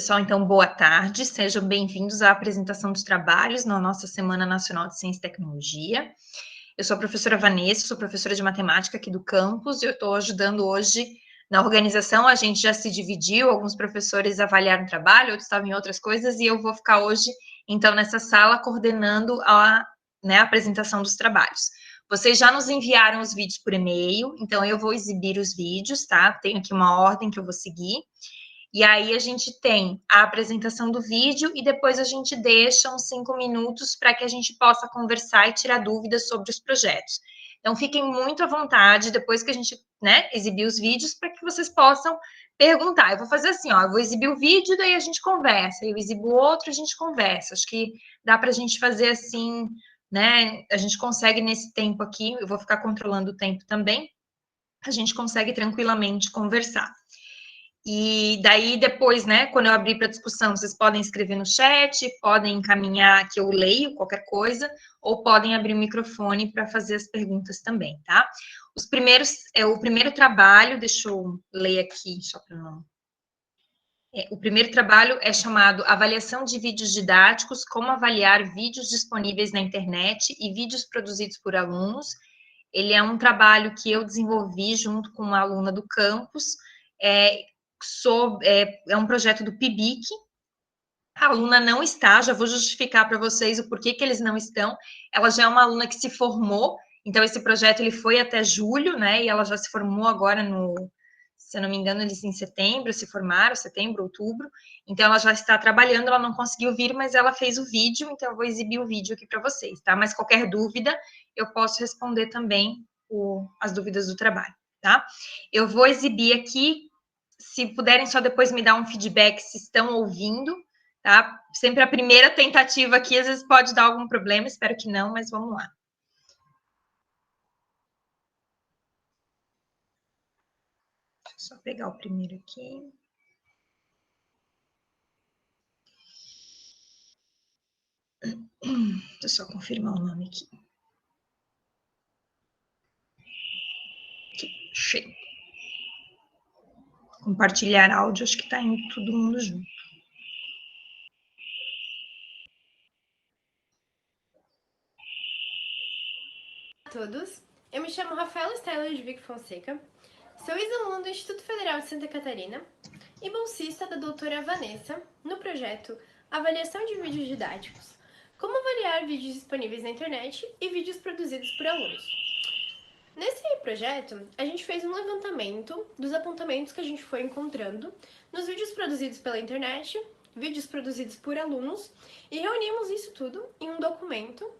Pessoal, então, boa tarde, sejam bem-vindos à apresentação dos trabalhos na nossa Semana Nacional de Ciência e Tecnologia. Eu sou a professora Vanessa, sou professora de matemática aqui do campus, e eu estou ajudando hoje na organização. A gente já se dividiu, alguns professores avaliaram o trabalho, outros estavam em outras coisas, e eu vou ficar hoje, então, nessa sala, coordenando a apresentação dos trabalhos. Vocês já nos enviaram os vídeos por e-mail, então eu vou exibir os vídeos, tá? Tenho aqui uma ordem que eu vou seguir. E aí a gente tem a apresentação do vídeo e depois a gente deixa uns 5 minutos para que a gente possa conversar e tirar dúvidas sobre os projetos. Então, fiquem muito à vontade, depois que a gente, exibir os vídeos, para que vocês possam perguntar. Eu vou fazer assim, ó, eu vou exibir o vídeo, daí a gente conversa. Eu exibo o outro, a gente conversa. Acho que dá para a gente fazer assim, né? A gente consegue nesse tempo aqui, eu vou ficar controlando o tempo também, a gente consegue tranquilamente conversar. E daí, depois, quando eu abrir para discussão, vocês podem escrever no chat, podem encaminhar que eu leio qualquer coisa, ou podem abrir o microfone para fazer as perguntas também, tá? O primeiro trabalho, deixa eu ler aqui, só para não... o primeiro trabalho é chamado Avaliação de Vídeos Didáticos, como avaliar vídeos disponíveis na internet e vídeos produzidos por alunos. Ele é um trabalho que eu desenvolvi junto com uma aluna do campus, é um projeto do PIBIC. A aluna não está, já vou justificar para vocês o porquê que eles não estão. Ela já é uma aluna que se formou, então esse projeto ele foi até julho, e ela já se formou agora se eu não me engano, eles em setembro se formaram, setembro, outubro. Então ela já está trabalhando, ela não conseguiu vir, mas ela fez o vídeo, então eu vou exibir o vídeo aqui para vocês, tá? Mas qualquer dúvida, eu posso responder também as dúvidas do trabalho, tá? Eu vou exibir aqui. Se puderem só depois me dar um feedback se estão ouvindo, tá? Sempre a primeira tentativa aqui, às vezes pode dar algum problema, espero que não, mas vamos lá. Deixa eu só pegar o primeiro aqui. Deixa eu só confirmar o nome aqui. Achei. Compartilhar áudio, acho que está indo todo mundo junto. Olá a todos, eu me chamo Rafaela Estela de Vic Fonseca, sou ex-aluna do Instituto Federal de Santa Catarina e bolsista da doutora Vanessa no projeto Avaliação de Vídeos Didáticos, como avaliar vídeos disponíveis na internet e vídeos produzidos por alunos. Nesse projeto, a gente fez um levantamento dos apontamentos que a gente foi encontrando nos vídeos produzidos pela internet, vídeos produzidos por alunos, e reunimos isso tudo em um documento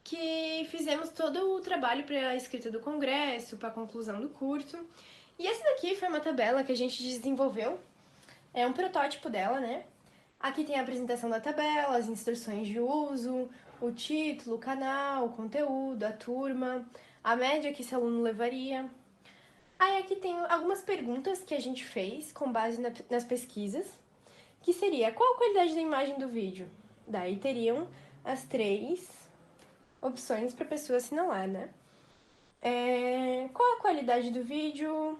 que fizemos todo o trabalho para a escrita do congresso, para a conclusão do curso. E essa daqui foi uma tabela que a gente desenvolveu, é um protótipo dela, né? Aqui tem a apresentação da tabela, as instruções de uso, o título, o canal, o conteúdo, a turma, a média que esse aluno levaria. Aí aqui tem algumas perguntas que a gente fez com base nas pesquisas, que seria, qual a qualidade da imagem do vídeo? Daí teriam as 3 opções para a pessoa assinalar, né? Qual a qualidade do vídeo?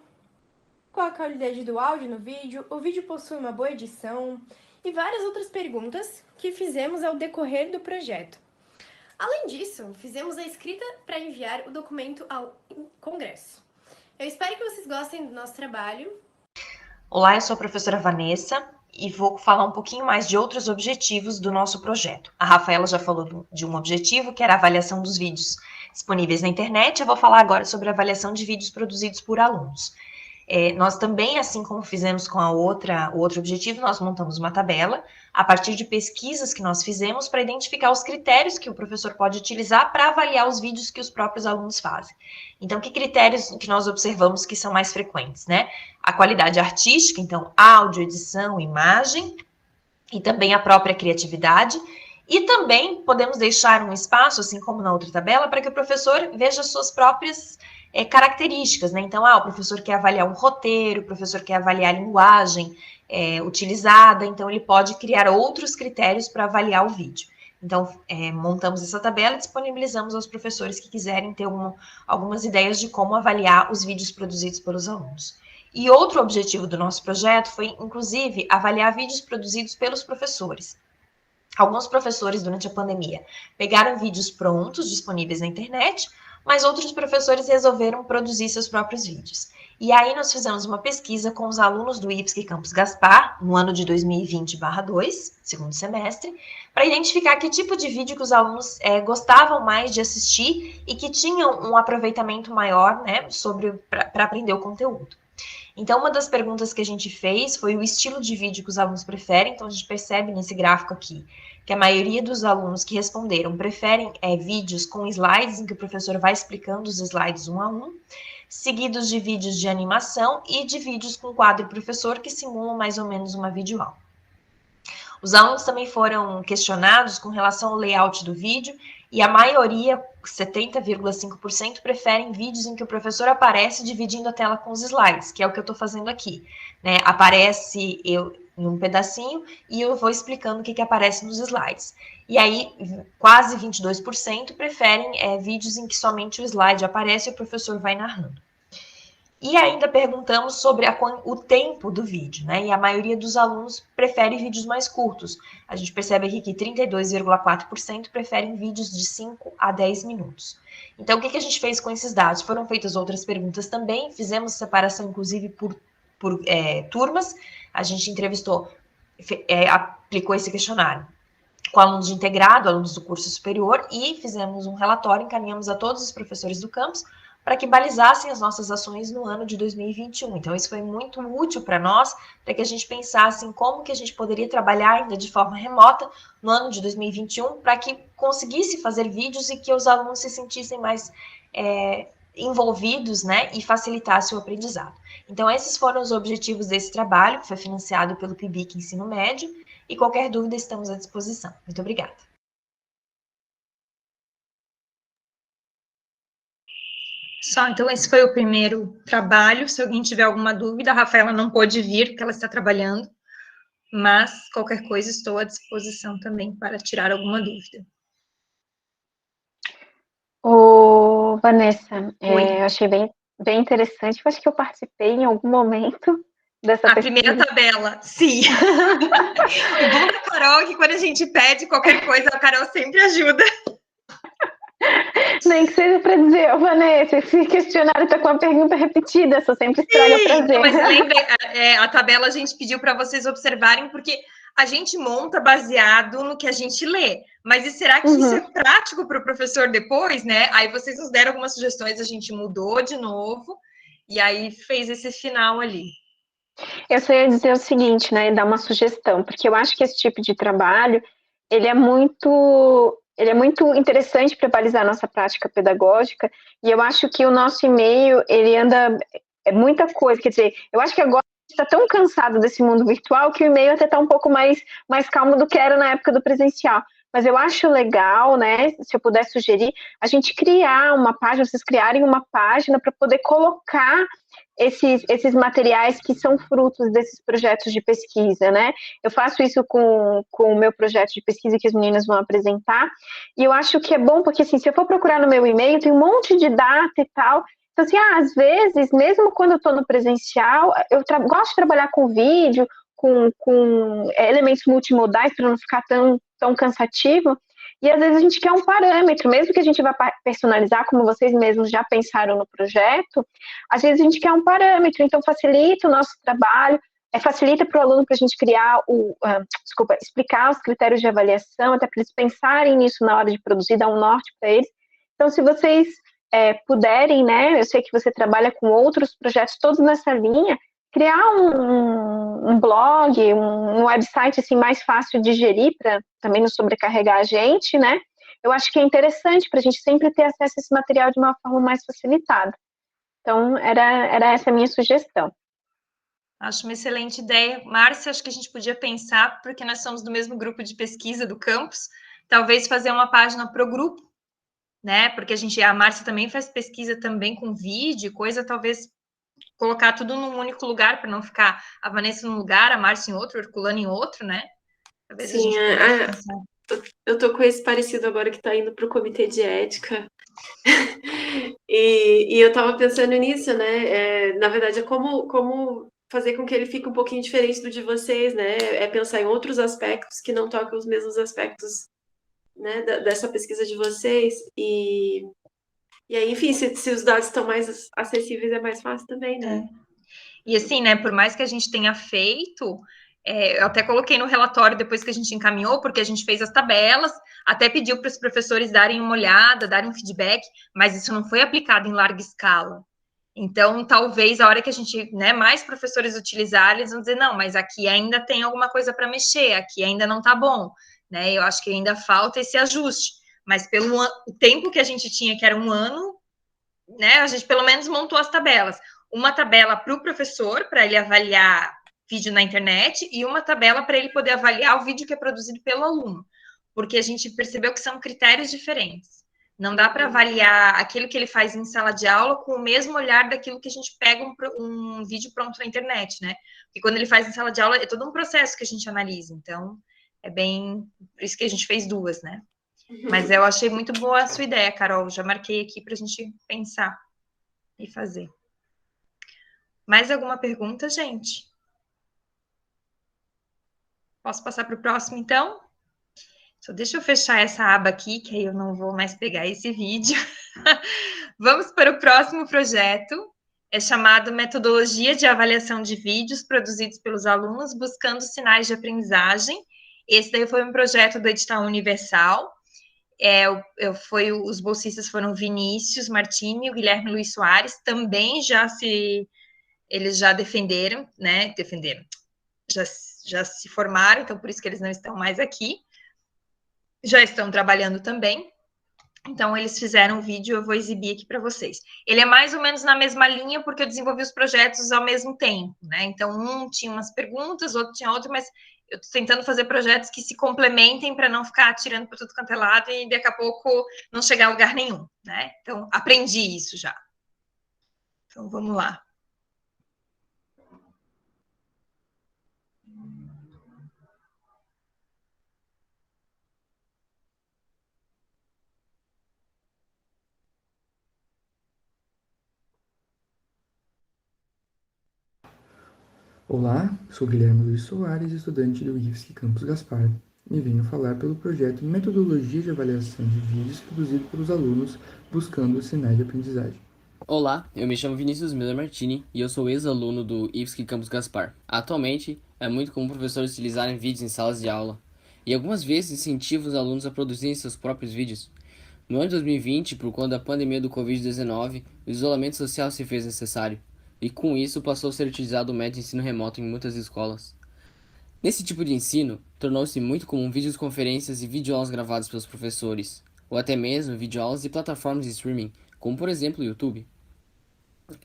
Qual a qualidade do áudio no vídeo? O vídeo possui uma boa edição? E várias outras perguntas que fizemos ao decorrer do projeto. Além disso, fizemos a escrita para enviar o documento ao congresso. Eu espero que vocês gostem do nosso trabalho. Olá, eu sou a professora Vanessa e vou falar um pouquinho mais de outros objetivos do nosso projeto. A Rafaela já falou de um objetivo, que era a avaliação dos vídeos disponíveis na internet. Eu vou falar agora sobre a avaliação de vídeos produzidos por alunos. Nós também, assim como fizemos com o outro objetivo, nós montamos uma tabela a partir de pesquisas que nós fizemos para identificar os critérios que o professor pode utilizar para avaliar os vídeos que os próprios alunos fazem. Então, que critérios que nós observamos que são mais frequentes, né? A qualidade artística, então, áudio, edição, imagem, e também a própria criatividade. E também podemos deixar um espaço, assim como na outra tabela, para que o professor veja suas próprias características, né? Então, o professor quer avaliar um roteiro, o professor quer avaliar a linguagem utilizada, então ele pode criar outros critérios para avaliar o vídeo. Então, montamos essa tabela e disponibilizamos aos professores que quiserem ter algumas ideias de como avaliar os vídeos produzidos pelos alunos. E outro objetivo do nosso projeto foi, inclusive, avaliar vídeos produzidos pelos professores. Alguns professores, durante a pandemia, pegaram vídeos prontos, disponíveis na internet, mas outros professores resolveram produzir seus próprios vídeos. E aí nós fizemos uma pesquisa com os alunos do IFSC Campus Gaspar, no ano de 2020/2, segundo semestre, para identificar que tipo de vídeo que os alunos gostavam mais de assistir e que tinham um aproveitamento maior, né, para aprender o conteúdo. Então, uma das perguntas que a gente fez foi o estilo de vídeo que os alunos preferem. Então, a gente percebe nesse gráfico aqui que a maioria dos alunos que responderam preferem vídeos com slides, em que o professor vai explicando os slides um a um, seguidos de vídeos de animação e de vídeos com quadro professor, que simulam mais ou menos uma videoaula. Os alunos também foram questionados com relação ao layout do vídeo, e a maioria, 70,5%, preferem vídeos em que o professor aparece dividindo a tela com os slides, que é o que eu estou fazendo aqui, né? Aparece eu em um pedacinho e eu vou explicando o que aparece nos slides. E aí, quase 22% preferem vídeos em que somente o slide aparece e o professor vai narrando. E ainda perguntamos sobre o tempo do vídeo, né? E a maioria dos alunos prefere vídeos mais curtos. A gente percebe aqui que 32,4% preferem vídeos de 5 a 10 minutos. Então, o que a gente fez com esses dados? Foram feitas outras perguntas também, fizemos separação, inclusive, por turmas. A gente entrevistou, aplicou esse questionário com alunos de integrado, alunos do curso superior, e fizemos um relatório, encaminhamos a todos os professores do campus, para que balizassem as nossas ações no ano de 2021. Então, isso foi muito útil para nós, para que a gente pensasse em como que a gente poderia trabalhar ainda de forma remota no ano de 2021, para que conseguisse fazer vídeos e que os alunos se sentissem mais envolvidos, né, e facilitasse o aprendizado. Então, esses foram os objetivos desse trabalho, que foi financiado pelo PIBIC Ensino Médio, e qualquer dúvida estamos à disposição. Muito obrigada. Só, então esse foi o primeiro trabalho. Se alguém tiver alguma dúvida, a Rafaela não pôde vir, porque ela está trabalhando, mas qualquer coisa estou à disposição também para tirar alguma dúvida. Vanessa, eu achei bem interessante. Eu acho que eu participei em algum momento dessa pesquisa. Primeira tabela, sim. O bom da Carol é que quando a gente pede qualquer coisa, a Carol sempre ajuda. Nem que seja para dizer, Vanessa, esse questionário está com uma pergunta repetida, só sempre estraga prazer. Mas lembre, a tabela a gente pediu para vocês observarem, porque a gente monta baseado no que a gente lê. Mas e será que isso é prático para o professor depois, né? Aí vocês nos deram algumas sugestões, a gente mudou de novo, e aí fez esse final ali. Eu só ia dizer o seguinte, né, dar uma sugestão, porque eu acho que esse tipo de trabalho, ele é muito interessante para balizar a nossa prática pedagógica, e eu acho que o nosso e-mail, ele anda, muita coisa, quer dizer, eu acho que agora a gente está tão cansado desse mundo virtual que o e-mail até está um pouco mais calmo do que era na época do presencial. Mas eu acho legal, né, se eu puder sugerir, a gente criar uma página, vocês criarem uma página para poder colocar esses materiais que são frutos desses projetos de pesquisa, né? Eu faço isso com o meu projeto de pesquisa que as meninas vão apresentar, e eu acho que é bom, porque assim, se eu for procurar no meu e-mail, tem um monte de data e tal, então assim, às vezes, mesmo quando eu estou no presencial, eu gosto de trabalhar com vídeo, com elementos multimodais, para não ficar tão cansativo, e às vezes a gente quer um parâmetro, mesmo que a gente vá personalizar, como vocês mesmos já pensaram no projeto, às vezes a gente quer um parâmetro, então facilita o nosso trabalho, facilita para o aluno para a gente criar explicar os critérios de avaliação, até para eles pensarem nisso na hora de produzir, dar um norte para eles. Então, se vocês puderem, né, eu sei que você trabalha com outros projetos todos nessa linha, criar um blog, um website assim, mais fácil de gerir, para também não sobrecarregar a gente, né? Eu acho que é interessante para a gente sempre ter acesso a esse material de uma forma mais facilitada. Então, era essa a minha sugestão. Acho uma excelente ideia. Márcia, acho que a gente podia pensar, porque nós somos do mesmo grupo de pesquisa do campus, talvez fazer uma página para o grupo, né? Porque a Márcia também faz pesquisa também com vídeo, coisa, talvez colocar tudo num único lugar, para não ficar a Vanessa num lugar, a Márcia em outro, o Herculano em outro, né? Talvez sim, eu tô com esse parecido agora que tá indo para o comitê de ética. E eu estava pensando nisso, né? Na verdade, é como fazer com que ele fique um pouquinho diferente do de vocês, né? É pensar em outros aspectos que não tocam os mesmos aspectos, né, dessa pesquisa de vocês. E aí, enfim, se os dados estão mais acessíveis, é mais fácil também, né? E assim, né, por mais que a gente tenha feito, eu até coloquei no relatório depois que a gente encaminhou, porque a gente fez as tabelas, até pediu para os professores darem uma olhada, darem um feedback, mas isso não foi aplicado em larga escala. Então, talvez a hora que a gente, né, mais professores utilizarem, eles vão dizer, não, mas aqui ainda tem alguma coisa para mexer, aqui ainda não está bom, né? Eu acho que ainda falta esse ajuste. Mas pelo o tempo que a gente tinha, que era um ano, né, a gente pelo menos montou as tabelas. Uma tabela para o professor, para ele avaliar vídeo na internet, e uma tabela para ele poder avaliar o vídeo que é produzido pelo aluno, porque a gente percebeu que são critérios diferentes. Não dá para avaliar aquilo que ele faz em sala de aula com o mesmo olhar daquilo que a gente pega um vídeo pronto na internet, né? Porque quando ele faz em sala de aula, é todo um processo que a gente analisa. Então, é bem... Por isso que a gente fez duas, né? Mas eu achei muito boa a sua ideia, Carol. Já marquei aqui para a gente pensar e fazer. Mais alguma pergunta, gente? Posso passar para o próximo, então? Só deixa eu fechar essa aba aqui, que aí eu não vou mais pegar esse vídeo. Vamos para o próximo projeto. É chamado Metodologia de Avaliação de Vídeos Produzidos pelos Alunos Buscando Sinais de Aprendizagem. Esse daí foi um projeto do Edital Universal. Os bolsistas foram Vinícius Martini e o Guilherme Luiz Soares. Também eles já defenderam, né? Já se formaram, então por isso que eles não estão mais aqui. Já estão trabalhando também. Então, eles fizeram um vídeo, eu vou exibir aqui para vocês. Ele é mais ou menos na mesma linha, porque eu desenvolvi os projetos ao mesmo tempo, né? Então, um tinha umas perguntas, outro tinha outro, mas eu estou tentando fazer projetos que se complementem para não ficar atirando para tudo quanto é lado e daqui a pouco não chegar a lugar nenhum, né? Então, aprendi isso já. Então, vamos lá. Olá, sou Guilherme Luiz Soares, estudante do IFSC Campus Gaspar, e venho falar pelo projeto Metodologia de Avaliação de Vídeos produzido pelos alunos buscando sinais de aprendizagem. Olá, eu me chamo Vinícius Miller Martini e eu sou ex-aluno do IFSC Campus Gaspar. Atualmente, é muito comum professores utilizarem vídeos em salas de aula e algumas vezes incentivam os alunos a produzirem seus próprios vídeos. No ano de 2020, por conta da pandemia do Covid-19, o isolamento social se fez necessário e com isso passou a ser utilizado o método de ensino remoto em muitas escolas. Nesse tipo de ensino, tornou-se muito comum videoconferências e videoaulas gravadas pelos professores, ou até mesmo videoaulas de plataformas de streaming, como por exemplo o YouTube.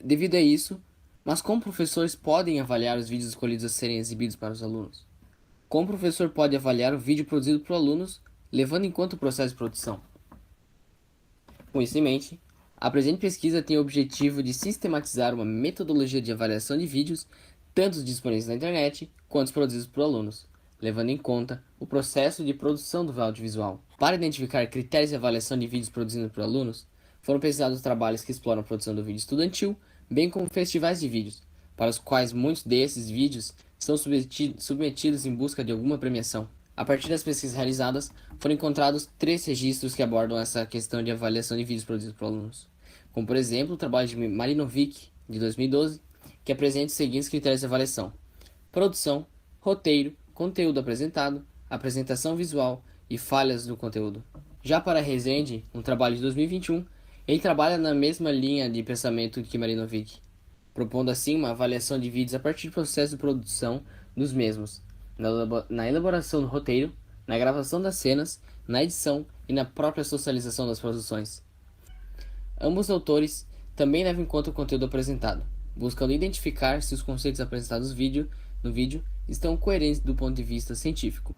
Devido a isso, mas como professores podem avaliar os vídeos escolhidos a serem exibidos para os alunos? Como o professor pode avaliar o vídeo produzido por alunos, levando em conta o processo de produção? Com isso em mente, a presente pesquisa tem o objetivo de sistematizar uma metodologia de avaliação de vídeos, tanto os disponíveis na internet quanto os produzidos por alunos, levando em conta o processo de produção do audiovisual. Para identificar critérios de avaliação de vídeos produzidos por alunos, foram pesquisados trabalhos que exploram a produção do vídeo estudantil, bem como festivais de vídeos, para os quais muitos desses vídeos são submetidos em busca de alguma premiação. A partir das pesquisas realizadas, foram encontrados 3 registros que abordam essa questão de avaliação de vídeos produzidos por alunos, como por exemplo o trabalho de Marinovic, de 2012, que apresenta os seguintes critérios de avaliação: produção, roteiro, conteúdo apresentado, apresentação visual e falhas do conteúdo. Já para Rezende, um trabalho de 2021, ele trabalha na mesma linha de pensamento que Marinovic, propondo assim uma avaliação de vídeos a partir do processo de produção dos mesmos, na elaboração do roteiro, na gravação das cenas, na edição e na própria socialização das produções. Ambos autores também levam em conta o conteúdo apresentado, buscando identificar se os conceitos apresentados no vídeo estão coerentes do ponto de vista científico.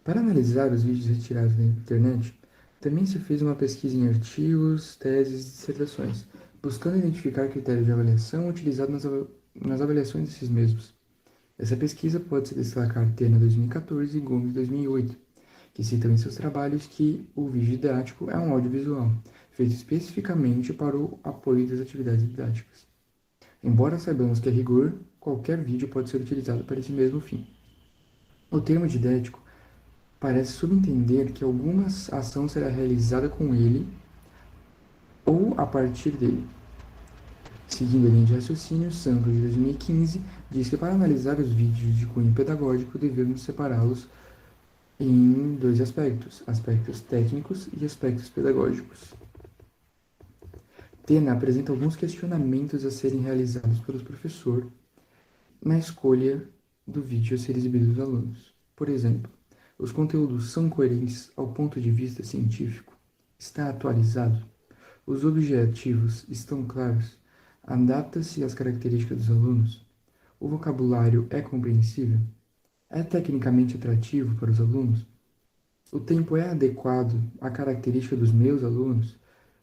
Para analisar os vídeos retirados da internet, também se fez uma pesquisa em artigos, teses e dissertações, buscando identificar critérios de avaliação utilizados nas avaliações desses mesmos. Essa pesquisa pode se destacar Tena 2014 e Gomes 2008, que citam em seus trabalhos que o vídeo didático é um audiovisual, feito especificamente para o apoio das atividades didáticas. Embora saibamos que, a rigor, qualquer vídeo pode ser utilizado para esse mesmo fim. O termo didático parece subentender que alguma ação será realizada com ele ou a partir dele. Seguindo a linha de raciocínio, Sandro, de 2015, diz que para analisar os vídeos de cunho pedagógico devemos separá-los em dois aspectos: aspectos técnicos e aspectos pedagógicos. Tena apresenta alguns questionamentos a serem realizados pelo professor na escolha do vídeo a ser exibido aos alunos. Por exemplo, os conteúdos são coerentes ao ponto de vista científico? Está atualizado? Os objetivos estão claros? Adapta-se às características dos alunos? O vocabulário é compreensível? É tecnicamente atrativo para os alunos? O tempo é adequado à característica dos meus alunos?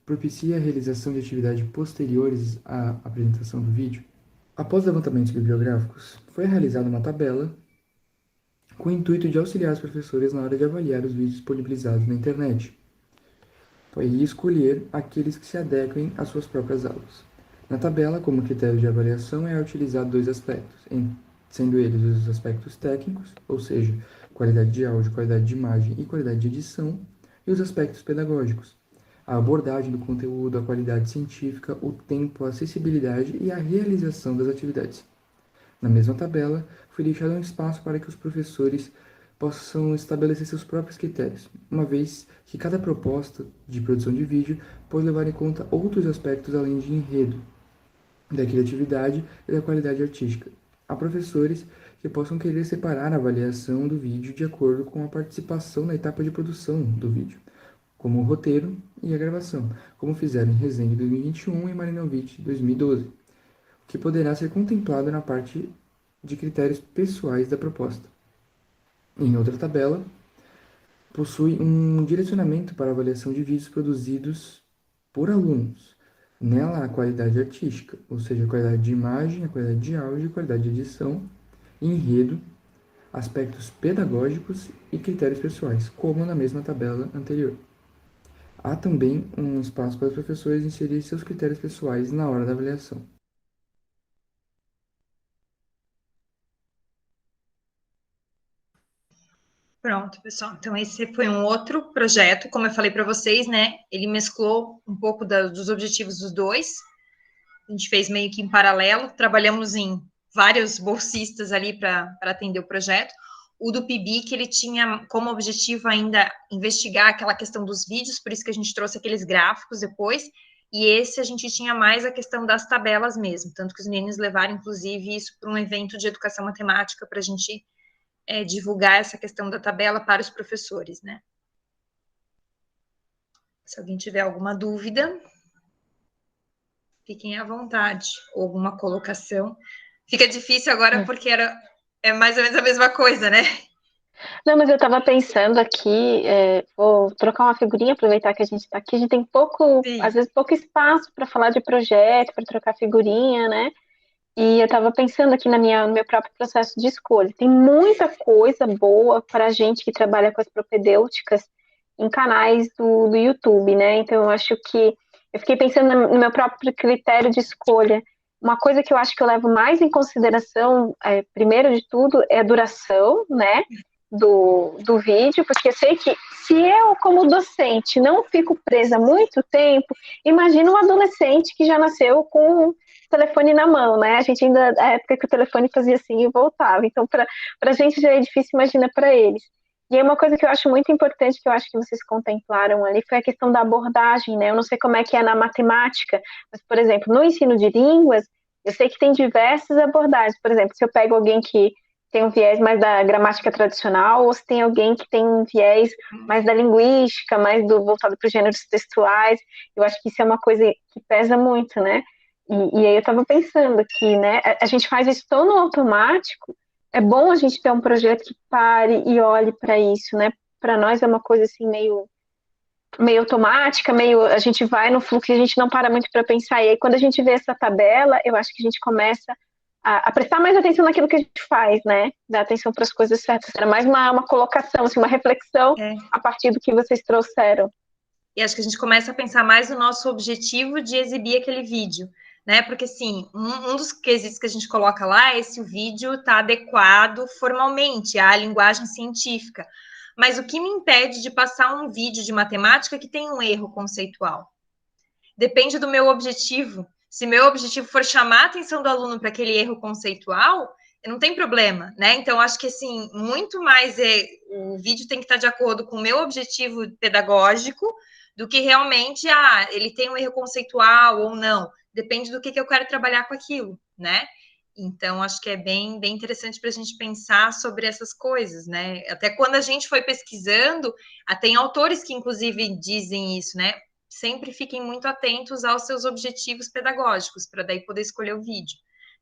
Propicia a realização de atividades posteriores à apresentação do vídeo? Após levantamentos bibliográficos, foi realizada uma tabela com o intuito de auxiliar os professores na hora de avaliar os vídeos disponibilizados na internet. Foi escolher aqueles que se adequem às suas próprias aulas. Na tabela, como critério de avaliação, é utilizado dois aspectos, sendo eles os aspectos técnicos, ou seja, qualidade de áudio, qualidade de imagem e qualidade de edição, e os aspectos pedagógicos, a abordagem do conteúdo, a qualidade científica, o tempo, a acessibilidade e a realização das atividades. Na mesma tabela, foi deixado um espaço para que os professores possam estabelecer seus próprios critérios, uma vez que cada proposta de produção de vídeo pode levar em conta outros aspectos além de enredo, da criatividade e da qualidade artística. Há professores que possam querer separar a avaliação do vídeo de acordo com a participação na etapa de produção do vídeo, como o roteiro e a gravação, como fizeram em Resende 2021 e Marinovich 2012, o que poderá ser contemplado na parte de critérios pessoais da proposta. Em outra tabela, possui um direcionamento para avaliação de vídeos produzidos por alunos. Nela, a qualidade artística, ou seja, a qualidade de imagem, a qualidade de áudio, a qualidade de edição, enredo, aspectos pedagógicos e critérios pessoais, como na mesma tabela anterior. Há também um espaço para os professores inserir seus critérios pessoais na hora da avaliação. Pronto, pessoal. Então, esse foi um outro projeto, como eu falei para vocês, né? Ele mesclou um pouco dos objetivos dos dois. A gente fez meio que em paralelo, trabalhamos em vários bolsistas ali para atender o projeto. O do PIBIC, ele tinha como objetivo ainda investigar aquela questão dos vídeos, por isso que a gente trouxe aqueles gráficos depois. E esse a gente tinha mais a questão das tabelas mesmo, tanto que os meninos levaram, inclusive, isso para um evento de educação matemática para a gente divulgar essa questão da tabela para os professores, né? Se alguém tiver alguma dúvida, fiquem à vontade, ou alguma colocação. Fica difícil agora porque é mais ou menos a mesma coisa, né? Não, mas eu estava pensando aqui, vou trocar uma figurinha, aproveitar que a gente está aqui, a gente tem às vezes pouco espaço para falar de projeto, para trocar figurinha, né? E eu estava pensando aqui no meu próprio processo de escolha. Tem muita coisa boa para a gente que trabalha com as propedêuticas em canais do YouTube, né? Então, eu acho que eu fiquei pensando no meu próprio critério de escolha. Uma coisa que eu acho que eu levo mais em consideração, primeiro de tudo, é a duração, né? Do vídeo, porque eu sei que se eu, como docente, não fico presa muito tempo, imagina um adolescente que já nasceu com o telefone na mão, né? A gente ainda, na época que o telefone fazia assim e voltava, então para a gente já é difícil, imagina para eles. E aí uma coisa que eu acho muito importante, que eu acho que vocês contemplaram ali, foi a questão da abordagem, né? Eu não sei como é que é na matemática, mas, por exemplo, no ensino de línguas, eu sei que tem diversas abordagens. Por exemplo, se eu pego alguém que tem um viés mais da gramática tradicional, ou se tem alguém que tem um viés mais da linguística, voltado para os gêneros textuais. Eu acho que isso é uma coisa que pesa muito, né? E aí eu estava pensando que, né, a gente faz isso tão no automático, é bom a gente ter um projeto que pare e olhe para isso, né? Para nós é uma coisa assim meio automática, a gente vai no fluxo e a gente não para muito para pensar. E aí quando a gente vê essa tabela, eu acho que a gente começa a prestar mais atenção naquilo que a gente faz, né? Dar atenção para as coisas certas. Era mais uma colocação, assim, uma reflexão a partir do que vocês trouxeram. E acho que a gente começa a pensar mais no nosso objetivo de exibir aquele vídeo, né? Porque, assim, um dos quesitos que a gente coloca lá é se o vídeo está adequado formalmente à linguagem científica. Mas o que me impede de passar um vídeo de matemática que tem um erro conceitual? Depende do meu objetivo. Se meu objetivo for chamar a atenção do aluno para aquele erro conceitual, não tem problema, né? Então, acho que, assim, muito mais o vídeo tem que estar de acordo com o meu objetivo pedagógico do que realmente, ele tem um erro conceitual ou não. Depende do que eu quero trabalhar com aquilo, né? Então, acho que é bem interessante para a gente pensar sobre essas coisas, né? Até quando a gente foi pesquisando, tem autores que, inclusive, dizem isso, né? Sempre fiquem muito atentos aos seus objetivos pedagógicos, para daí poder escolher o vídeo.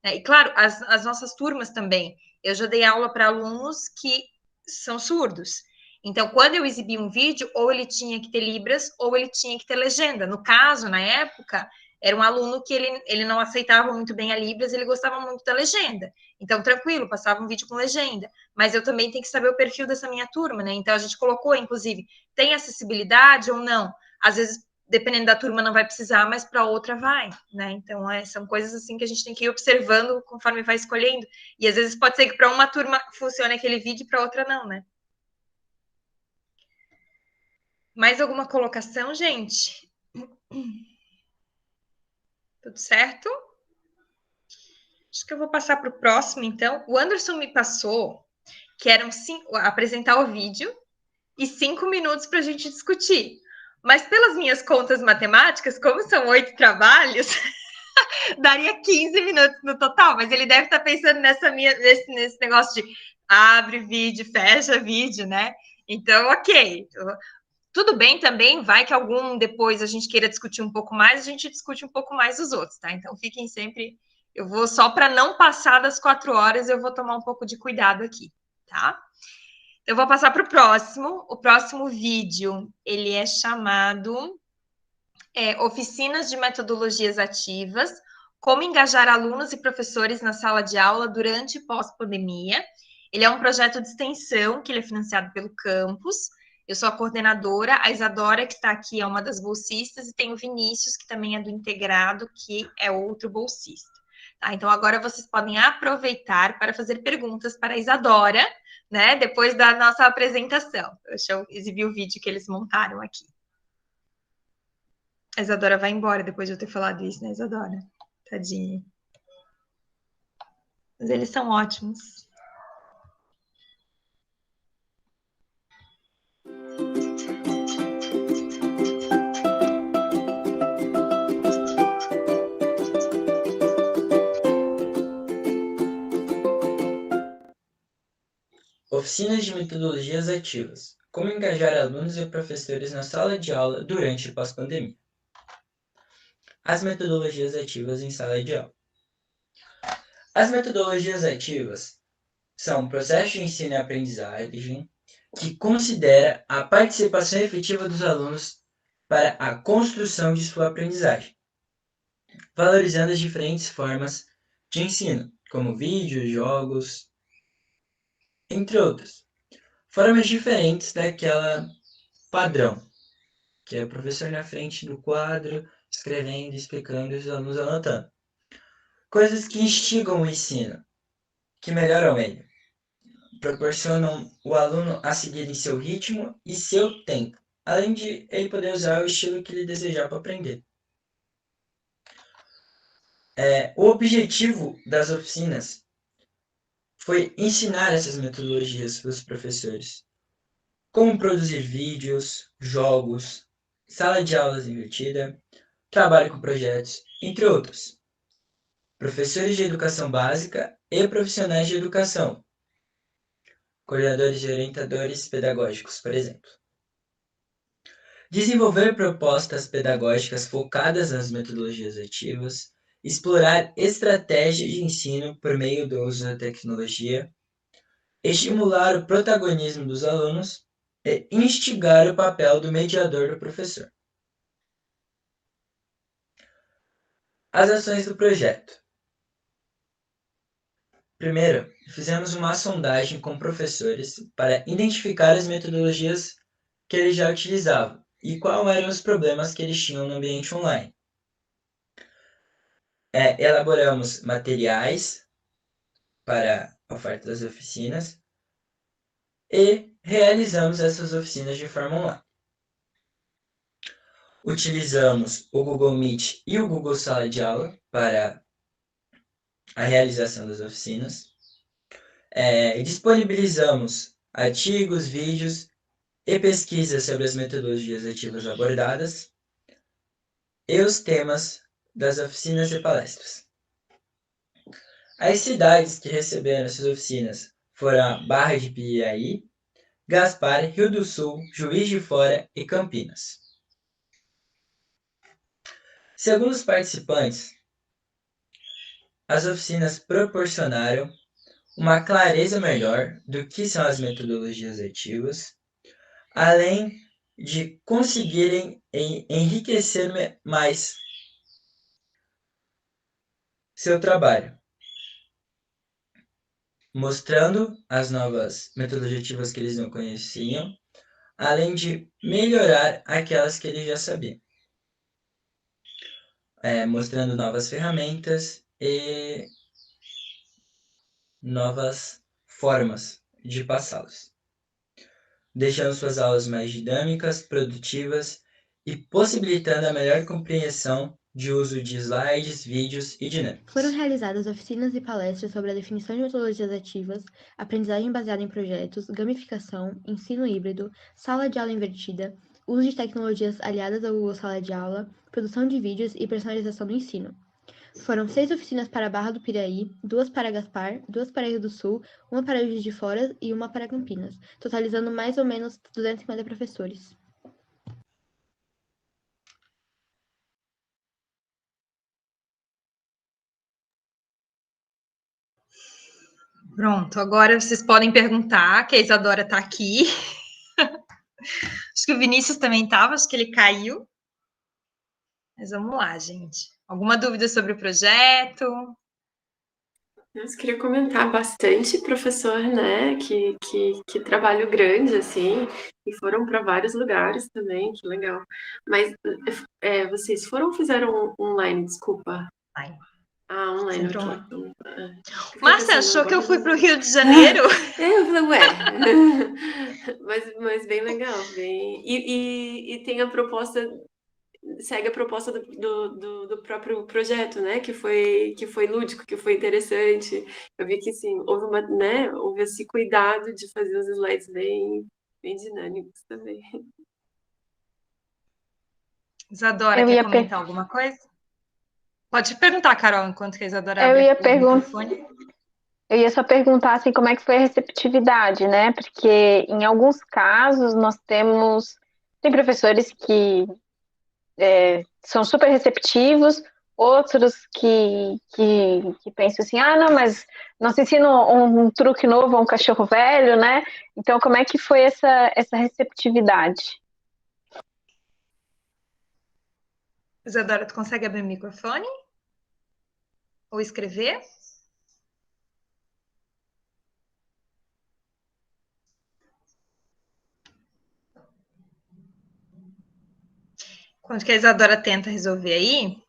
E, claro, as nossas turmas também. Eu já dei aula para alunos que são surdos. Então, quando eu exibi um vídeo, ou ele tinha que ter libras, ou ele tinha que ter legenda. No caso, na época, era um aluno que ele não aceitava muito bem a libras, ele gostava muito da legenda. Então, tranquilo, passava um vídeo com legenda. Mas eu também tenho que saber o perfil dessa minha turma, né? Então, a gente colocou, inclusive, tem acessibilidade ou não? Às vezes, dependendo da turma, não vai precisar, mas para outra vai, né? Então, são coisas assim que a gente tem que ir observando conforme vai escolhendo. E às vezes pode ser que para uma turma funcione aquele vídeo e para outra não, né? Mais alguma colocação, gente? Tudo certo? Acho que eu vou passar para o próximo, então. O Anderson me passou que eram apresentar o vídeo e 5 minutos para a gente discutir. Mas pelas minhas contas matemáticas, como são 8 trabalhos, daria 15 minutos no total. Mas ele deve estar pensando nesse negócio de abre vídeo, fecha vídeo, né? Então, ok. Tudo bem também, vai que algum depois a gente queira discutir um pouco mais, a gente discute um pouco mais os outros, tá? Então fiquem sempre. Eu vou só para não passar das 4 horas, eu vou tomar um pouco de cuidado aqui, tá? Eu vou passar para o próximo. O próximo vídeo, ele é chamado Oficinas de Metodologias Ativas, como engajar alunos e professores na sala de aula durante e pós-pandemia. Ele é um projeto de extensão que ele é financiado pelo campus. Eu sou a coordenadora, a Isadora, que está aqui, é uma das bolsistas, e tem o Vinícius, que também é do integrado, que é outro bolsista. Tá? Então, agora vocês podem aproveitar para fazer perguntas para a Isadora, né, depois da nossa apresentação. Deixa eu exibir o vídeo que eles montaram aqui. A Isadora vai embora depois de eu ter falado isso, né, Isadora? Tadinha. Mas eles são ótimos. Oficinas de metodologias ativas. Como engajar alunos e professores na sala de aula durante e pós-pandemia. As metodologias ativas em sala de aula. As metodologias ativas são um processo de ensino e aprendizagem que considera a participação efetiva dos alunos para a construção de sua aprendizagem, valorizando as diferentes formas de ensino, como vídeos, jogos, entre outras. Formas diferentes daquela padrão, que é o professor na frente do quadro, escrevendo, explicando e os alunos anotando. Coisas que instigam o ensino, que melhoram ele. Proporcionam o aluno a seguir em seu ritmo e seu tempo, além de ele poder usar o estilo que ele desejar para aprender. O objetivo das oficinas foi ensinar essas metodologias para os professores. Como produzir vídeos, jogos, sala de aulas invertida, trabalho com projetos, entre outros. Professores de educação básica e profissionais de educação, coordenadores e orientadores pedagógicos, por exemplo. Desenvolver propostas pedagógicas focadas nas metodologias ativas, explorar estratégias de ensino por meio do uso da tecnologia, estimular o protagonismo dos alunos e instigar o papel do mediador do professor. As ações do projeto. Primeiro, fizemos uma sondagem com professores para identificar as metodologias que eles já utilizavam e quais eram os problemas que eles tinham no ambiente online. Elaboramos materiais para a oferta das oficinas e realizamos essas oficinas de forma online. Utilizamos o Google Meet e o Google Sala de Aula para a realização das oficinas. Disponibilizamos artigos, vídeos e pesquisas sobre as metodologias ativas abordadas e os temas das oficinas e palestras. As cidades que receberam essas oficinas foram a Barra de Piraí, Gaspar, Rio do Sul, Juiz de Fora e Campinas. Segundo os participantes, as oficinas proporcionaram uma clareza melhor do que são as metodologias ativas, além de conseguirem enriquecer mais seu trabalho, mostrando as novas metodologias ativas que eles não conheciam, além de melhorar aquelas que eles já sabiam, mostrando novas ferramentas e novas formas de passá-los, deixando suas aulas mais dinâmicas, produtivas e possibilitando a melhor compreensão de uso de slides, vídeos e dinâmicas. Foram realizadas oficinas e palestras sobre a definição de metodologias ativas, aprendizagem baseada em projetos, gamificação, ensino híbrido, sala de aula invertida, uso de tecnologias aliadas ao Google Sala de Aula, produção de vídeos e personalização do ensino. Foram 6 oficinas para a Barra do Piraí, 2 para Gaspar, 2 para Rio do Sul, 1 para Juiz de Fora e 1 para Campinas, totalizando mais ou menos 250 professores. Pronto, agora vocês podem perguntar, que a Isadora está aqui. Acho que o Vinícius também estava, acho que ele caiu. Mas vamos lá, gente. Alguma dúvida sobre o projeto? Eu queria comentar bastante, professor, né? Que trabalho grande, assim, e foram para vários lugares também, que legal. Mas vocês foram ou fizeram online, desculpa? Online. Online, Sempre ok. online. Márcia, achou que eu fui para o Rio de Janeiro? Eu falei, ué. mas bem legal, bem. E tem a proposta, segue a proposta do próprio projeto, né? Que foi lúdico, que foi interessante. Eu vi que sim, houve esse cuidado de fazer os slides bem dinâmicos também. Isadora, quer comentar alguma coisa? Pode perguntar, Carol, enquanto que a Isadora abre o microfone. Eu ia só perguntar assim, como é que foi a receptividade, né? Porque em alguns casos nós tem professores que são super receptivos, outros que pensam assim, não, mas nós ensinam um truque novo a um cachorro velho, né? Então, como é que foi essa receptividade? Isadora, tu consegue abrir o microfone? Ou escrever? Enquanto que a Isadora tenta resolver aí,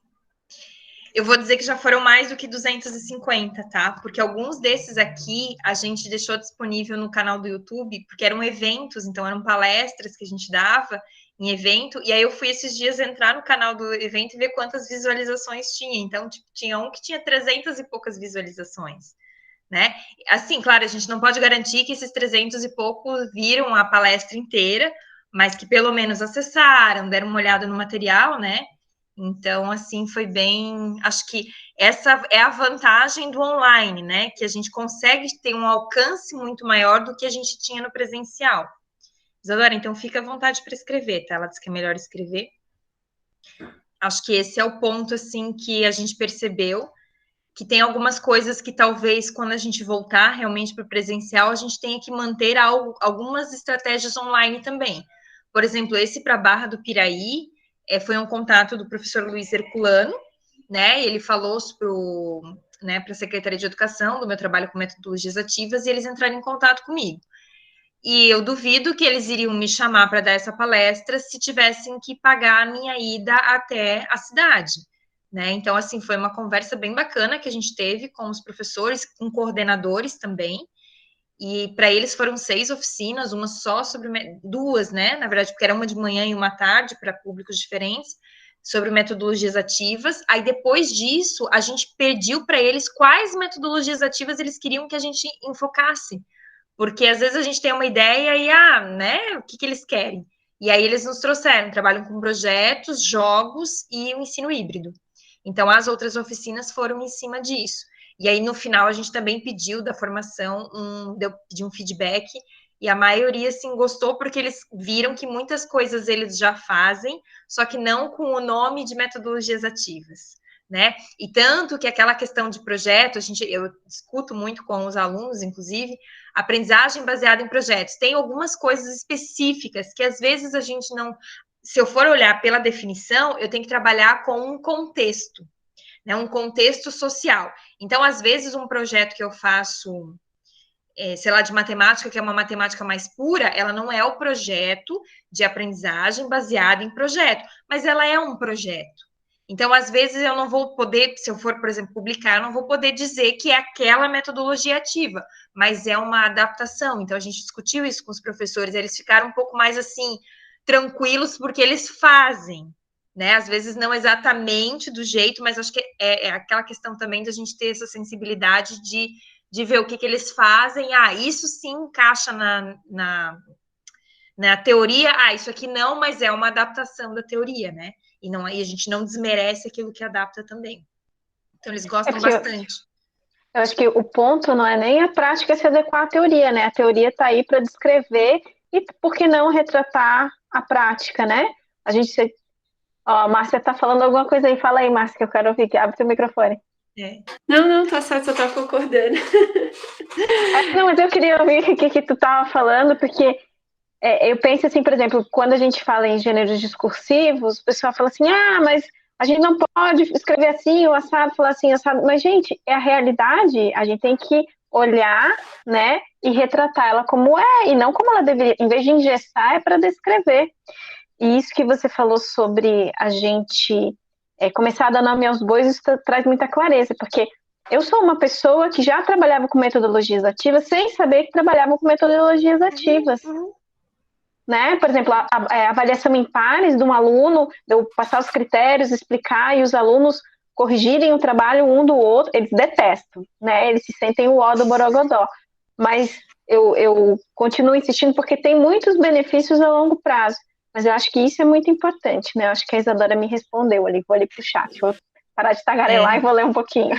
eu vou dizer que já foram mais do que 250, tá? Porque alguns desses aqui a gente deixou disponível no canal do YouTube, porque eram eventos, então eram palestras que a gente dava em evento, e aí eu fui esses dias entrar no canal do evento e ver quantas visualizações tinha. Então, tipo, tinha um que tinha 300 e poucas visualizações, né? Assim, claro, a gente não pode garantir que esses 300 e poucos viram a palestra inteira, mas que pelo menos acessaram, deram uma olhada no material, né? Então, assim, foi bem... Acho que essa é a vantagem do online, né? Que a gente consegue ter um alcance muito maior do que a gente tinha no presencial. Isadora, então fica à vontade para escrever, tá? Ela disse que é melhor escrever. Acho que esse é o ponto, assim, que a gente percebeu, que tem algumas coisas que talvez, quando a gente voltar realmente para o presencial, a gente tenha que manter algumas estratégias online também. Por exemplo, esse para a Barra do Piraí foi um contato do professor Luiz Herculano, né? Ele falou né, para a Secretaria de Educação, do meu trabalho com metodologias ativas, e eles entraram em contato comigo. E eu duvido que eles iriam me chamar para dar essa palestra se tivessem que pagar a minha ida até a cidade, né? Então, assim, foi uma conversa bem bacana que a gente teve com os professores, com coordenadores também, e para eles foram 6 oficinas, uma só sobre, 2, né? Na verdade, porque era uma de manhã e uma à tarde para públicos diferentes, sobre metodologias ativas. Aí, depois disso, a gente pediu para eles quais metodologias ativas eles queriam que a gente enfocasse. Porque às vezes a gente tem uma ideia e, né, o que eles querem? E aí eles nos trouxeram, trabalham com projetos, jogos e o ensino híbrido. Então, as outras oficinas foram em cima disso. E aí, no final, a gente também pediu da formação, pedi um feedback, e a maioria, assim, gostou, porque eles viram que muitas coisas eles já fazem, só que não com o nome de metodologias ativas, né? E tanto que aquela questão de projeto, eu discuto muito com os alunos, inclusive, aprendizagem baseada em projetos. Tem algumas coisas específicas que, às vezes, a gente não... Se eu for olhar pela definição, eu tenho que trabalhar com um contexto, né? Um contexto social. Então, às vezes, um projeto que eu faço, sei lá, de matemática, que é uma matemática mais pura, ela não é o projeto de aprendizagem baseado em projeto, mas ela é um projeto. Então, às vezes, eu não vou poder, se eu for, por exemplo, publicar, eu não vou poder dizer que é aquela metodologia ativa, mas é uma adaptação. Então, a gente discutiu isso com os professores, eles ficaram um pouco mais, assim, tranquilos, porque eles fazem, né? Às vezes, não exatamente do jeito, mas acho que é aquela questão também de a gente ter essa sensibilidade de ver o que eles fazem. Isso sim encaixa na teoria, isso aqui não, mas é uma adaptação da teoria, né? E a gente não desmerece aquilo que adapta também. Então, eles gostam bastante. Eu acho que o ponto não é nem a prática se adequar à teoria, né? A teoria está aí para descrever e, por que não, retratar a prática, né? A Márcia está falando alguma coisa aí. Fala aí, Márcia, que eu quero ouvir. Abre seu microfone. Não, tá certo, só tá concordando. Não, mas eu queria ouvir o que tu estava falando, porque eu penso assim, por exemplo, quando a gente fala em gêneros discursivos, o pessoal fala assim, mas a gente não pode escrever assim, o assado, falar assim, assado. Mas, gente, é a realidade, a gente tem que olhar, né, e retratar ela como é, e não como ela deveria. Em vez de engessar, é para descrever. E isso que você falou sobre a gente começar a dar nome aos bois, isso traz muita clareza, porque eu sou uma pessoa que já trabalhava com metodologias ativas sem saber que trabalhava com metodologias ativas. Né? Por exemplo, a avaliação em pares de um aluno, eu passar os critérios, explicar, e os alunos corrigirem o trabalho um do outro, eles detestam, né? Eles se sentem o ó do borogodó. Mas eu continuo insistindo porque tem muitos benefícios a longo prazo. Mas eu acho que isso é muito importante, né? Eu acho que a Isadora me respondeu ali, vou ali pro chat, vou parar de tagarelar e vou ler um pouquinho.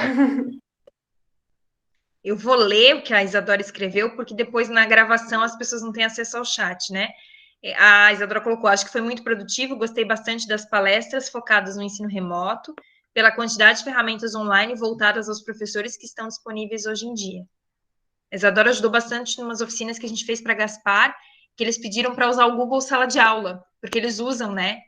Eu vou ler o que a Isadora escreveu, porque depois na gravação as pessoas não têm acesso ao chat, né? A Isadora colocou, acho que foi muito produtivo, gostei bastante das palestras focadas no ensino remoto, pela quantidade de ferramentas online voltadas aos professores que estão disponíveis hoje em dia. A Isadora ajudou bastante em umas oficinas que a gente fez para Gaspar, que eles pediram para usar o Google Sala de Aula, porque eles usam, né?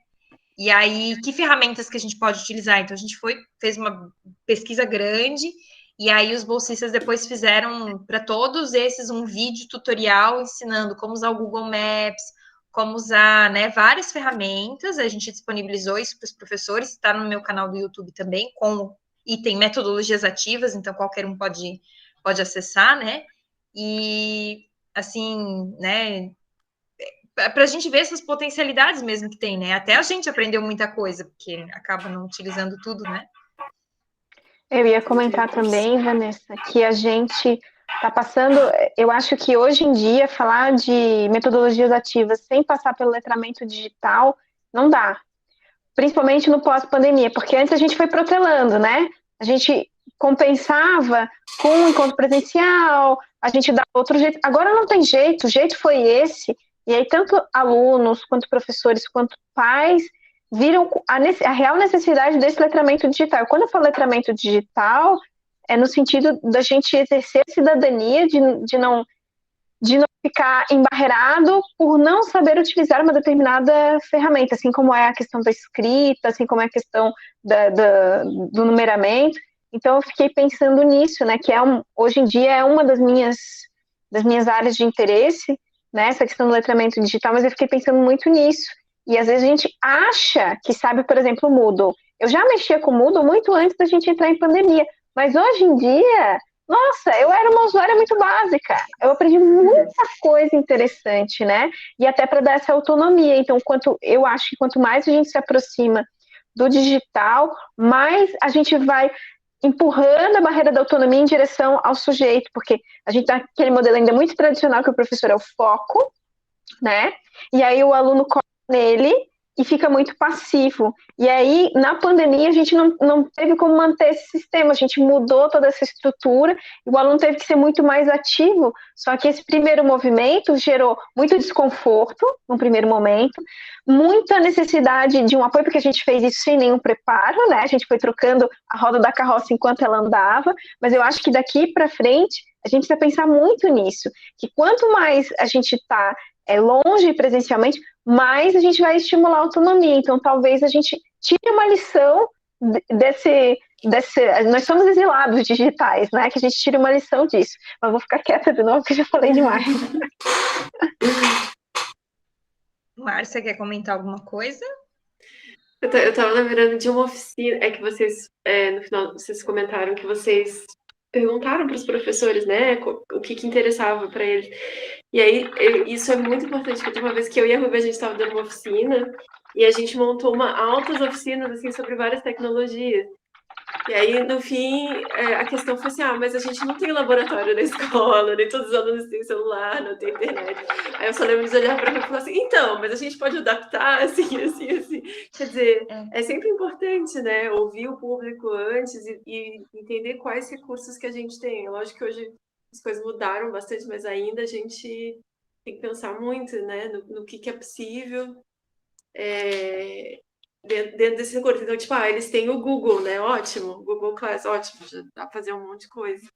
E aí, que ferramentas que a gente pode utilizar? Então, a gente fez uma pesquisa grande, e aí os bolsistas depois fizeram para todos esses um vídeo tutorial ensinando como usar o Google Maps, como usar, né, várias ferramentas. A gente disponibilizou isso para os professores, está no meu canal do YouTube também, e tem metodologias ativas, então qualquer um pode acessar, né? E, assim, né, para a gente ver essas potencialidades mesmo que tem, né? Até a gente aprendeu muita coisa, porque acaba não utilizando tudo, né? Eu ia comentar também, Vanessa, que a gente está passando, eu acho que hoje em dia falar de metodologias ativas sem passar pelo letramento digital não dá, principalmente no pós-pandemia, porque antes a gente foi protelando, né? A gente compensava com um encontro presencial, a gente dava outro jeito, agora não tem jeito, o jeito foi esse, e aí tanto alunos, quanto professores, quanto pais viram a real necessidade desse letramento digital. Quando eu falo letramento digital, é no sentido da gente exercer a cidadania, de não ficar embarreirado por não saber utilizar uma determinada ferramenta, assim como é a questão da escrita, assim como é a questão do numeramento. Então eu fiquei pensando nisso, né, que hoje em dia é uma das minhas áreas de interesse, né, essa questão do letramento digital, mas eu fiquei pensando muito nisso. E às vezes a gente acha que sabe, por exemplo, o Moodle. Eu já mexia com o Moodle muito antes da gente entrar em pandemia, mas hoje em dia, nossa, eu era uma usuária muito básica. Eu aprendi muita coisa interessante, né? E até para dar essa autonomia. Então, eu acho que quanto mais a gente se aproxima do digital, mais a gente vai empurrando a barreira da autonomia em direção ao sujeito, porque a gente tá aquele modelo ainda muito tradicional que o professor é o foco, né? E aí o aluno cola nele e fica muito passivo. E aí, na pandemia, a gente não teve como manter esse sistema, a gente mudou toda essa estrutura, e o aluno teve que ser muito mais ativo, só que esse primeiro movimento gerou muito desconforto, no primeiro momento, muita necessidade de um apoio, porque a gente fez isso sem nenhum preparo, né? A gente foi trocando a roda da carroça enquanto ela andava, mas eu acho que daqui para frente, a gente precisa pensar muito nisso, que quanto mais a gente está longe presencialmente, mais a gente vai estimular a autonomia. Então, talvez a gente tire uma lição desse nós somos exilados digitais, né? Que a gente tire uma lição disso. Mas vou ficar quieta de novo, porque eu já falei demais. Márcia, quer comentar alguma coisa? Eu tava lembrando de uma oficina, é que vocês, no final, vocês comentaram que vocês perguntaram para os professores, né, o que interessava para eles. E aí, isso é muito importante, porque uma vez que eu e a Ruby, a gente estava dando uma oficina, e a gente montou altas oficinas, assim, sobre várias tecnologias. E aí, no fim, a questão foi assim, mas a gente não tem laboratório na escola, nem todos os alunos têm celular, não tem internet. Aí eu só lembro de olhar para mim e falar assim, então, mas a gente pode adaptar, assim, assim, assim. Quer dizer, é sempre importante, né, ouvir o público antes e entender quais recursos que a gente tem. Lógico que hoje as coisas mudaram bastante, mas ainda a gente tem que pensar muito, né, no que é possível. Dentro desse recurso. Então, tipo, eles têm o Google, né? Ótimo. Google Class, ótimo. Já dá pra fazer um monte de coisa.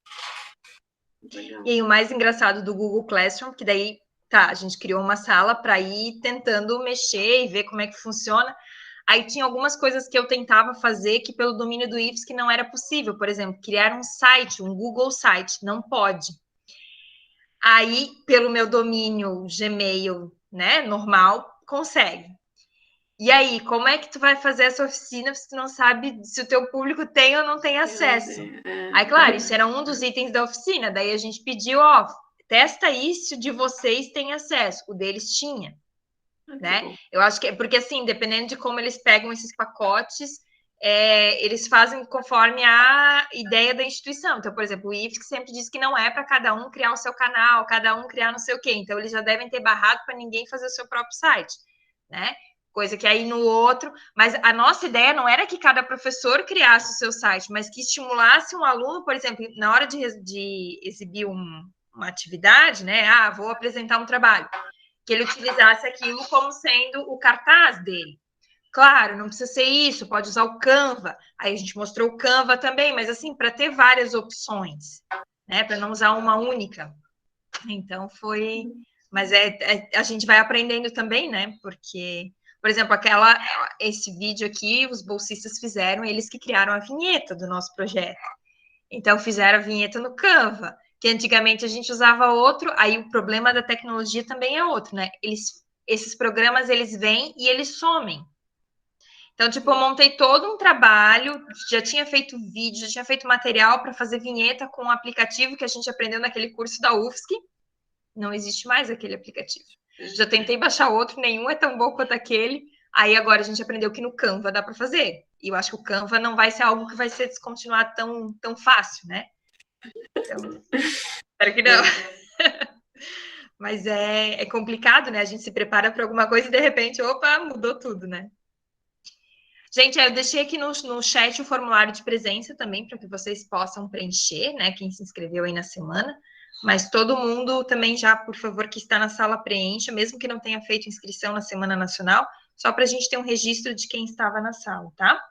Legal. E aí, o mais engraçado do Google Classroom, que daí, a gente criou uma sala para ir tentando mexer e ver como é que funciona. Aí tinha algumas coisas que eu tentava fazer que pelo domínio do IFSC não era possível. Por exemplo, criar um site, um Google site, não pode. Aí, pelo meu domínio Gmail, né, normal, consegue. E aí, como é que tu vai fazer essa oficina se tu não sabe se o teu público tem ou não tem acesso? Aí, claro, isso era um dos itens da oficina. Daí a gente pediu, testa isso de vocês têm acesso. O deles tinha, né? Eu acho que é porque, assim, dependendo de como eles pegam esses pacotes, eles fazem conforme a ideia da instituição. Então, por exemplo, o IFSC sempre diz que não é para cada um criar o seu canal, cada um criar não sei o quê. Então, eles já devem ter barrado para ninguém fazer o seu próprio site, né? Coisa que aí no outro, mas a nossa ideia não era que cada professor criasse o seu site, mas que estimulasse um aluno, por exemplo, na hora de exibir uma atividade, né? Vou apresentar um trabalho, que ele utilizasse aquilo como sendo o cartaz dele. Claro, não precisa ser isso, pode usar o Canva. Aí a gente mostrou o Canva também, mas assim, para ter várias opções, né? Para não usar uma única. Então foi. Mas a gente vai aprendendo também, né? Porque. Por exemplo, esse vídeo aqui, os bolsistas fizeram, eles que criaram a vinheta do nosso projeto. Então, fizeram a vinheta no Canva, que antigamente a gente usava outro, aí o problema da tecnologia também é outro, né? Esses programas, eles vêm e eles somem. Então, tipo, eu montei todo um trabalho, já tinha feito vídeo, já tinha feito material para fazer vinheta com um aplicativo que a gente aprendeu naquele curso da UFSC. Não existe mais aquele aplicativo. Já tentei baixar outro, nenhum é tão bom quanto aquele. Aí agora a gente aprendeu que no Canva dá para fazer. E eu acho que o Canva não vai ser algo que vai ser descontinuado tão fácil, né? Então, espero que não. Mas é complicado, né? A gente se prepara para alguma coisa e de repente, mudou tudo, né? Gente, eu deixei aqui no chat o formulário de presença também, para que vocês possam preencher, né? Quem se inscreveu aí na semana. Mas todo mundo também já, por favor, que está na sala, preencha, mesmo que não tenha feito inscrição na Semana Nacional, só para a gente ter um registro de quem estava na sala, tá?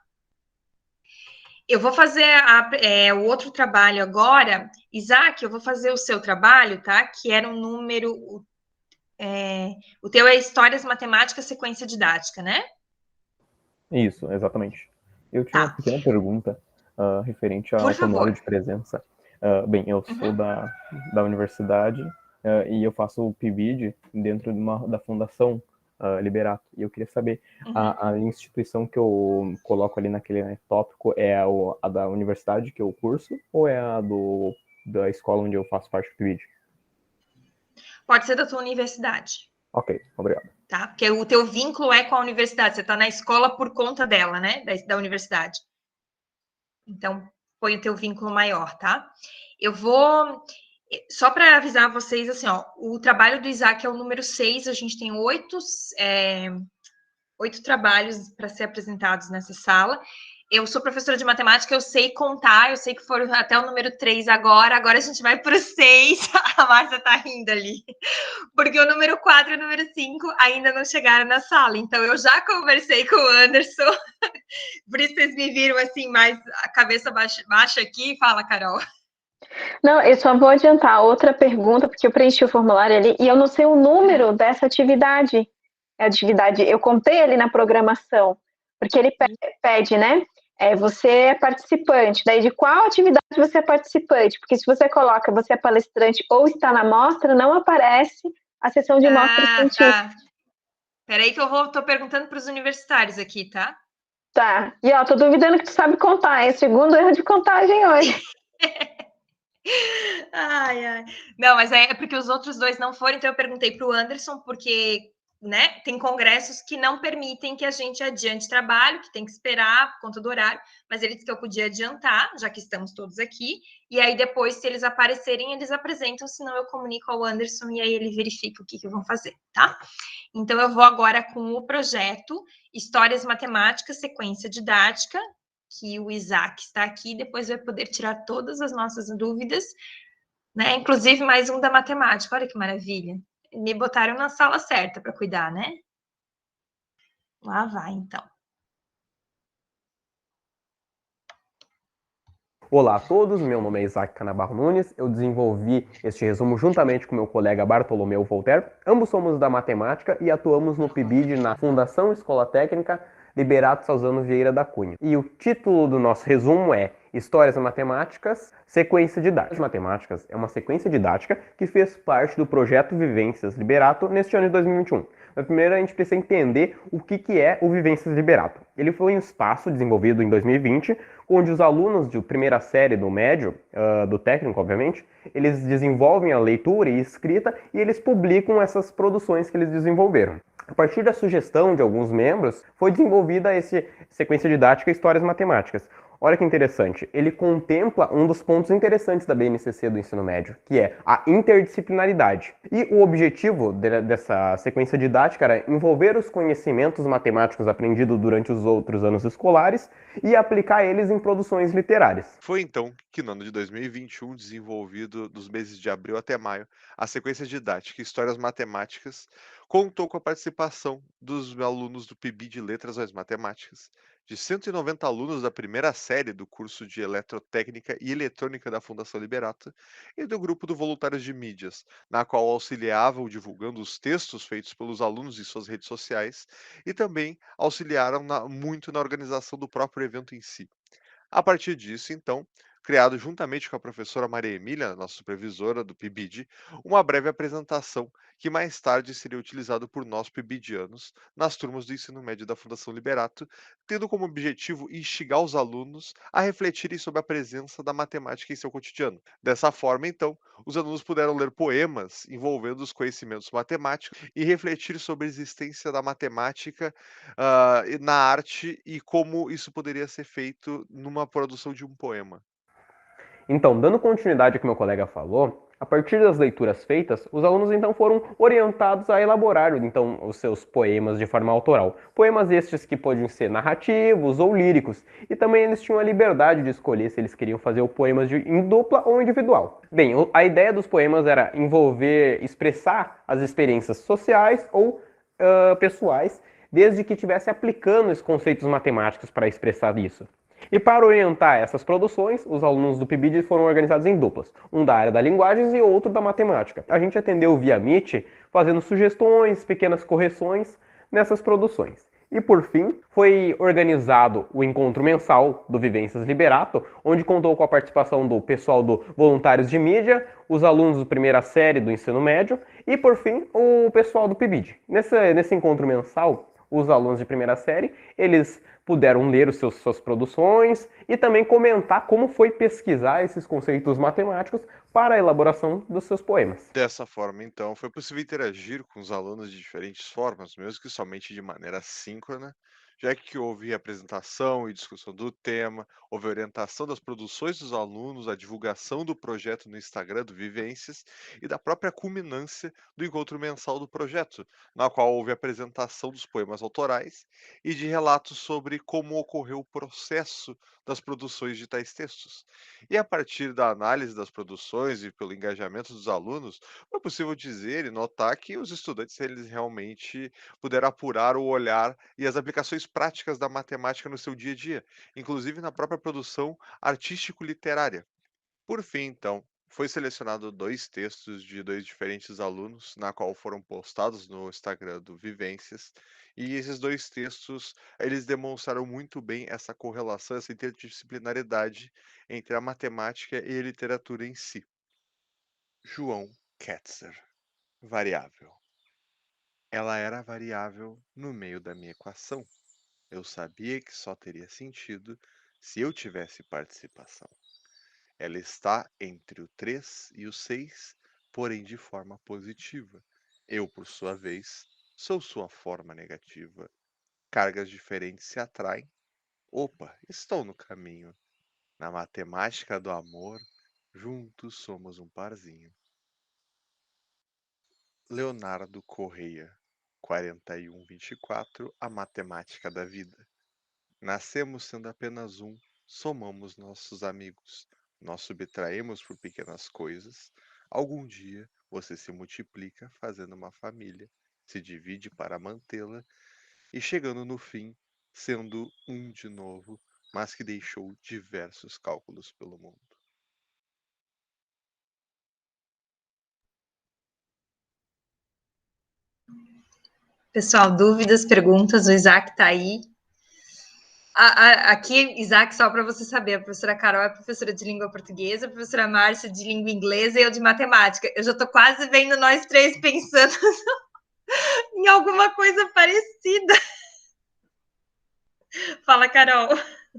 Eu vou fazer o outro trabalho agora. Isaac, eu vou fazer o seu trabalho, tá? Que era um número... o teu é Histórias, Matemática, Sequência Didática, né? Isso, exatamente. Eu tinha uma pequena pergunta. referente ao Por tomóvel favor. de presença. Bem, eu sou Uhum. da universidade e eu faço o PIBID dentro da Fundação Liberato. E eu queria saber, Uhum. a instituição que eu coloco ali naquele tópico é a da universidade que eu curso ou é da escola onde eu faço parte do PIBID? Pode ser da tua universidade, Ok, obrigado. tá? Porque o teu vínculo é com a universidade, você está na escola por conta dela, né? Da universidade. Então, põe o teu vínculo maior, tá? Eu vou... Só para avisar vocês, assim, ó, o trabalho do Isaac é o número 6, a gente tem 8 trabalhos para ser apresentados nessa sala. Eu sou professora de matemática, eu sei contar, eu sei que foram até o número 3 agora a gente vai para o 6, a Márcia tá rindo ali, porque o número 4 e o número 5 ainda não chegaram na sala, então eu já conversei com o Anderson, por isso vocês me viram assim, mais a cabeça baixa aqui, fala, Carol. Não, eu só vou adiantar outra pergunta, porque eu preenchi o formulário ali e eu não sei o número dessa atividade. Eu contei ali na programação, porque ele pede, né? Você é participante, daí de qual atividade você é participante? Porque se você coloca você é palestrante ou está na mostra, não aparece a sessão de mostra científica. Tá. Peraí que tô perguntando para os universitários aqui, tá? Tá. E ó, tô duvidando que tu sabe contar, é o segundo erro de contagem hoje. Ai. Não, mas é porque os outros dois não foram, então eu perguntei para o Anderson, porque, né, tem congressos que não permitem que a gente adiante trabalho, que tem que esperar por conta do horário, mas ele disse que eu podia adiantar, já que estamos todos aqui, e aí depois, se eles aparecerem, eles apresentam, senão eu comunico ao Anderson e aí ele verifica o que vão fazer, tá? Então, eu vou agora com o projeto Histórias Matemáticas, Sequência Didática, que o Isaac está aqui, depois vai poder tirar todas as nossas dúvidas, né? Inclusive mais um da matemática, olha que maravilha. Me botaram na sala certa para cuidar, né? Lá vai, então. Olá a todos, meu nome é Isaac Canabarro Nunes, eu desenvolvi este resumo juntamente com meu colega Bartolomeu Voltaire, ambos somos da matemática e atuamos no PIBID na Fundação Escola Técnica Liberato Salzano Vieira da Cunha. E o título do nosso resumo é Histórias Matemáticas, Sequência Didática. Matemáticas é uma sequência didática que fez parte do projeto Vivências Liberato neste ano de 2021. Mas primeiro a gente precisa entender o que é o Vivências Liberato. Ele foi um espaço desenvolvido em 2020, onde os alunos de primeira série do médio, do técnico, obviamente, eles desenvolvem a leitura e escrita e eles publicam essas produções que eles desenvolveram. A partir da sugestão de alguns membros, foi desenvolvida essa sequência didática Histórias Matemáticas. Olha que interessante, ele contempla um dos pontos interessantes da BNCC do ensino médio, que é a interdisciplinaridade. E o objetivo dessa sequência didática era envolver os conhecimentos matemáticos aprendidos durante os outros anos escolares e aplicar eles em produções literárias. Foi então que no ano de 2021, desenvolvido dos meses de abril até maio, a sequência didática Histórias Matemáticas contou com a participação dos alunos do PIB de Letras mais Matemáticas, de 190 alunos da primeira série do curso de Eletrotécnica e Eletrônica da Fundação Liberato e do grupo do Voluntários de Mídias, na qual auxiliavam divulgando os textos feitos pelos alunos em suas redes sociais e também auxiliaram muito na organização do próprio evento em si. A partir disso, então, criado juntamente com a professora Maria Emília, nossa supervisora do PIBID, uma breve apresentação que mais tarde seria utilizado por nós PIBIdianos nas turmas do ensino médio da Fundação Liberato, tendo como objetivo instigar os alunos a refletirem sobre a presença da matemática em seu cotidiano. Dessa forma, então, os alunos puderam ler poemas envolvendo os conhecimentos matemáticos e refletir sobre a existência da matemática na arte e como isso poderia ser feito numa produção de um poema. Então, dando continuidade ao que meu colega falou, a partir das leituras feitas, os alunos então foram orientados a elaborar então os seus poemas de forma autoral. Poemas estes que podiam ser narrativos ou líricos, e também eles tinham a liberdade de escolher se eles queriam fazer o poemas em dupla ou individual. Bem, a ideia dos poemas era expressar as experiências sociais ou pessoais, desde que estivesse aplicando os conceitos matemáticos para expressar isso. E para orientar essas produções, os alunos do PIBID foram organizados em duplas, um da área da linguagens e outro da matemática. A gente atendeu via Meet, fazendo sugestões, pequenas correções nessas produções. E, por fim, foi organizado o encontro mensal do Vivências Liberato, onde contou com a participação do pessoal do Voluntários de Mídia, os alunos da primeira série do ensino médio e, por fim, o pessoal do PIBID. Nesse encontro mensal, os alunos de primeira série, eles puderam ler suas produções e também comentar como foi pesquisar esses conceitos matemáticos para a elaboração dos seus poemas. Dessa forma, então, foi possível interagir com os alunos de diferentes formas, mesmo que somente de maneira síncrona, já que houve apresentação e discussão do tema, houve orientação das produções dos alunos, a divulgação do projeto no Instagram do Vivências e da própria culminância do encontro mensal do projeto, na qual houve apresentação dos poemas autorais e de relatos sobre como ocorreu o processo das produções de tais textos. E a partir da análise das produções e pelo engajamento dos alunos, foi possível dizer e notar que os estudantes eles realmente puderam apurar o olhar e as aplicações práticas da matemática no seu dia a dia, inclusive na própria produção artístico-literária. Por fim, então, foi selecionado dois textos de dois diferentes alunos, na qual foram postados no Instagram do Vivências, e esses dois textos, eles demonstraram muito bem essa correlação, essa interdisciplinaridade entre a matemática e a literatura em si. João Ketzer, variável. Ela era variável no meio da minha equação. Eu sabia que só teria sentido se eu tivesse participação. Ela está entre o 3 e o 6, porém de forma positiva. Eu, por sua vez, sou sua forma negativa. Cargas diferentes se atraem. Opa, estou no caminho. Na matemática do amor, juntos somos um parzinho. Leonardo Correia, 4124, A Matemática da Vida. Nascemos sendo apenas um, somamos nossos amigos. Nós subtraímos por pequenas coisas. Algum dia você se multiplica fazendo uma família, se divide para mantê-la e chegando no fim, sendo um de novo, mas que deixou diversos cálculos pelo mundo. Pessoal, dúvidas, perguntas? O Isaac está aí. Aqui, Isaac, só para você saber, a professora Carol é professora de língua portuguesa, a professora Márcia de língua inglesa e eu de matemática. Eu já estou quase vendo nós três pensando em alguma coisa parecida. Fala, Carol.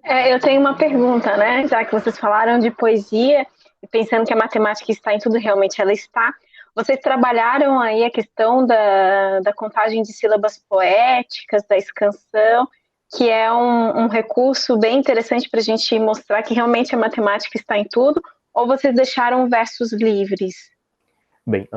Eu tenho uma pergunta, né? Já que vocês falaram de poesia, e pensando que a matemática está em tudo, realmente ela está. Vocês trabalharam aí a questão da contagem de sílabas poéticas, da escansão, que é um recurso bem interessante para a gente mostrar que realmente a matemática está em tudo, ou vocês deixaram versos livres? Bem,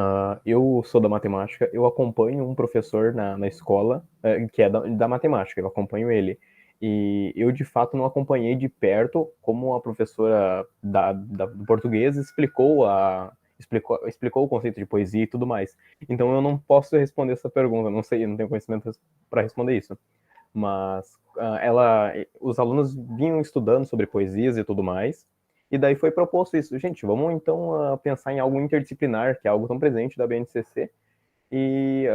eu sou da matemática, eu acompanho um professor na escola que é da matemática, eu acompanho ele. E eu, de fato, não acompanhei de perto como a professora do português explicou o conceito de poesia e tudo mais. Então eu não posso responder essa pergunta, não sei, eu não tenho conhecimento para responder isso. Mas os alunos vinham estudando sobre poesias e tudo mais, e daí foi proposto isso. Gente, vamos então pensar em algo interdisciplinar, que é algo tão presente da BNCC, e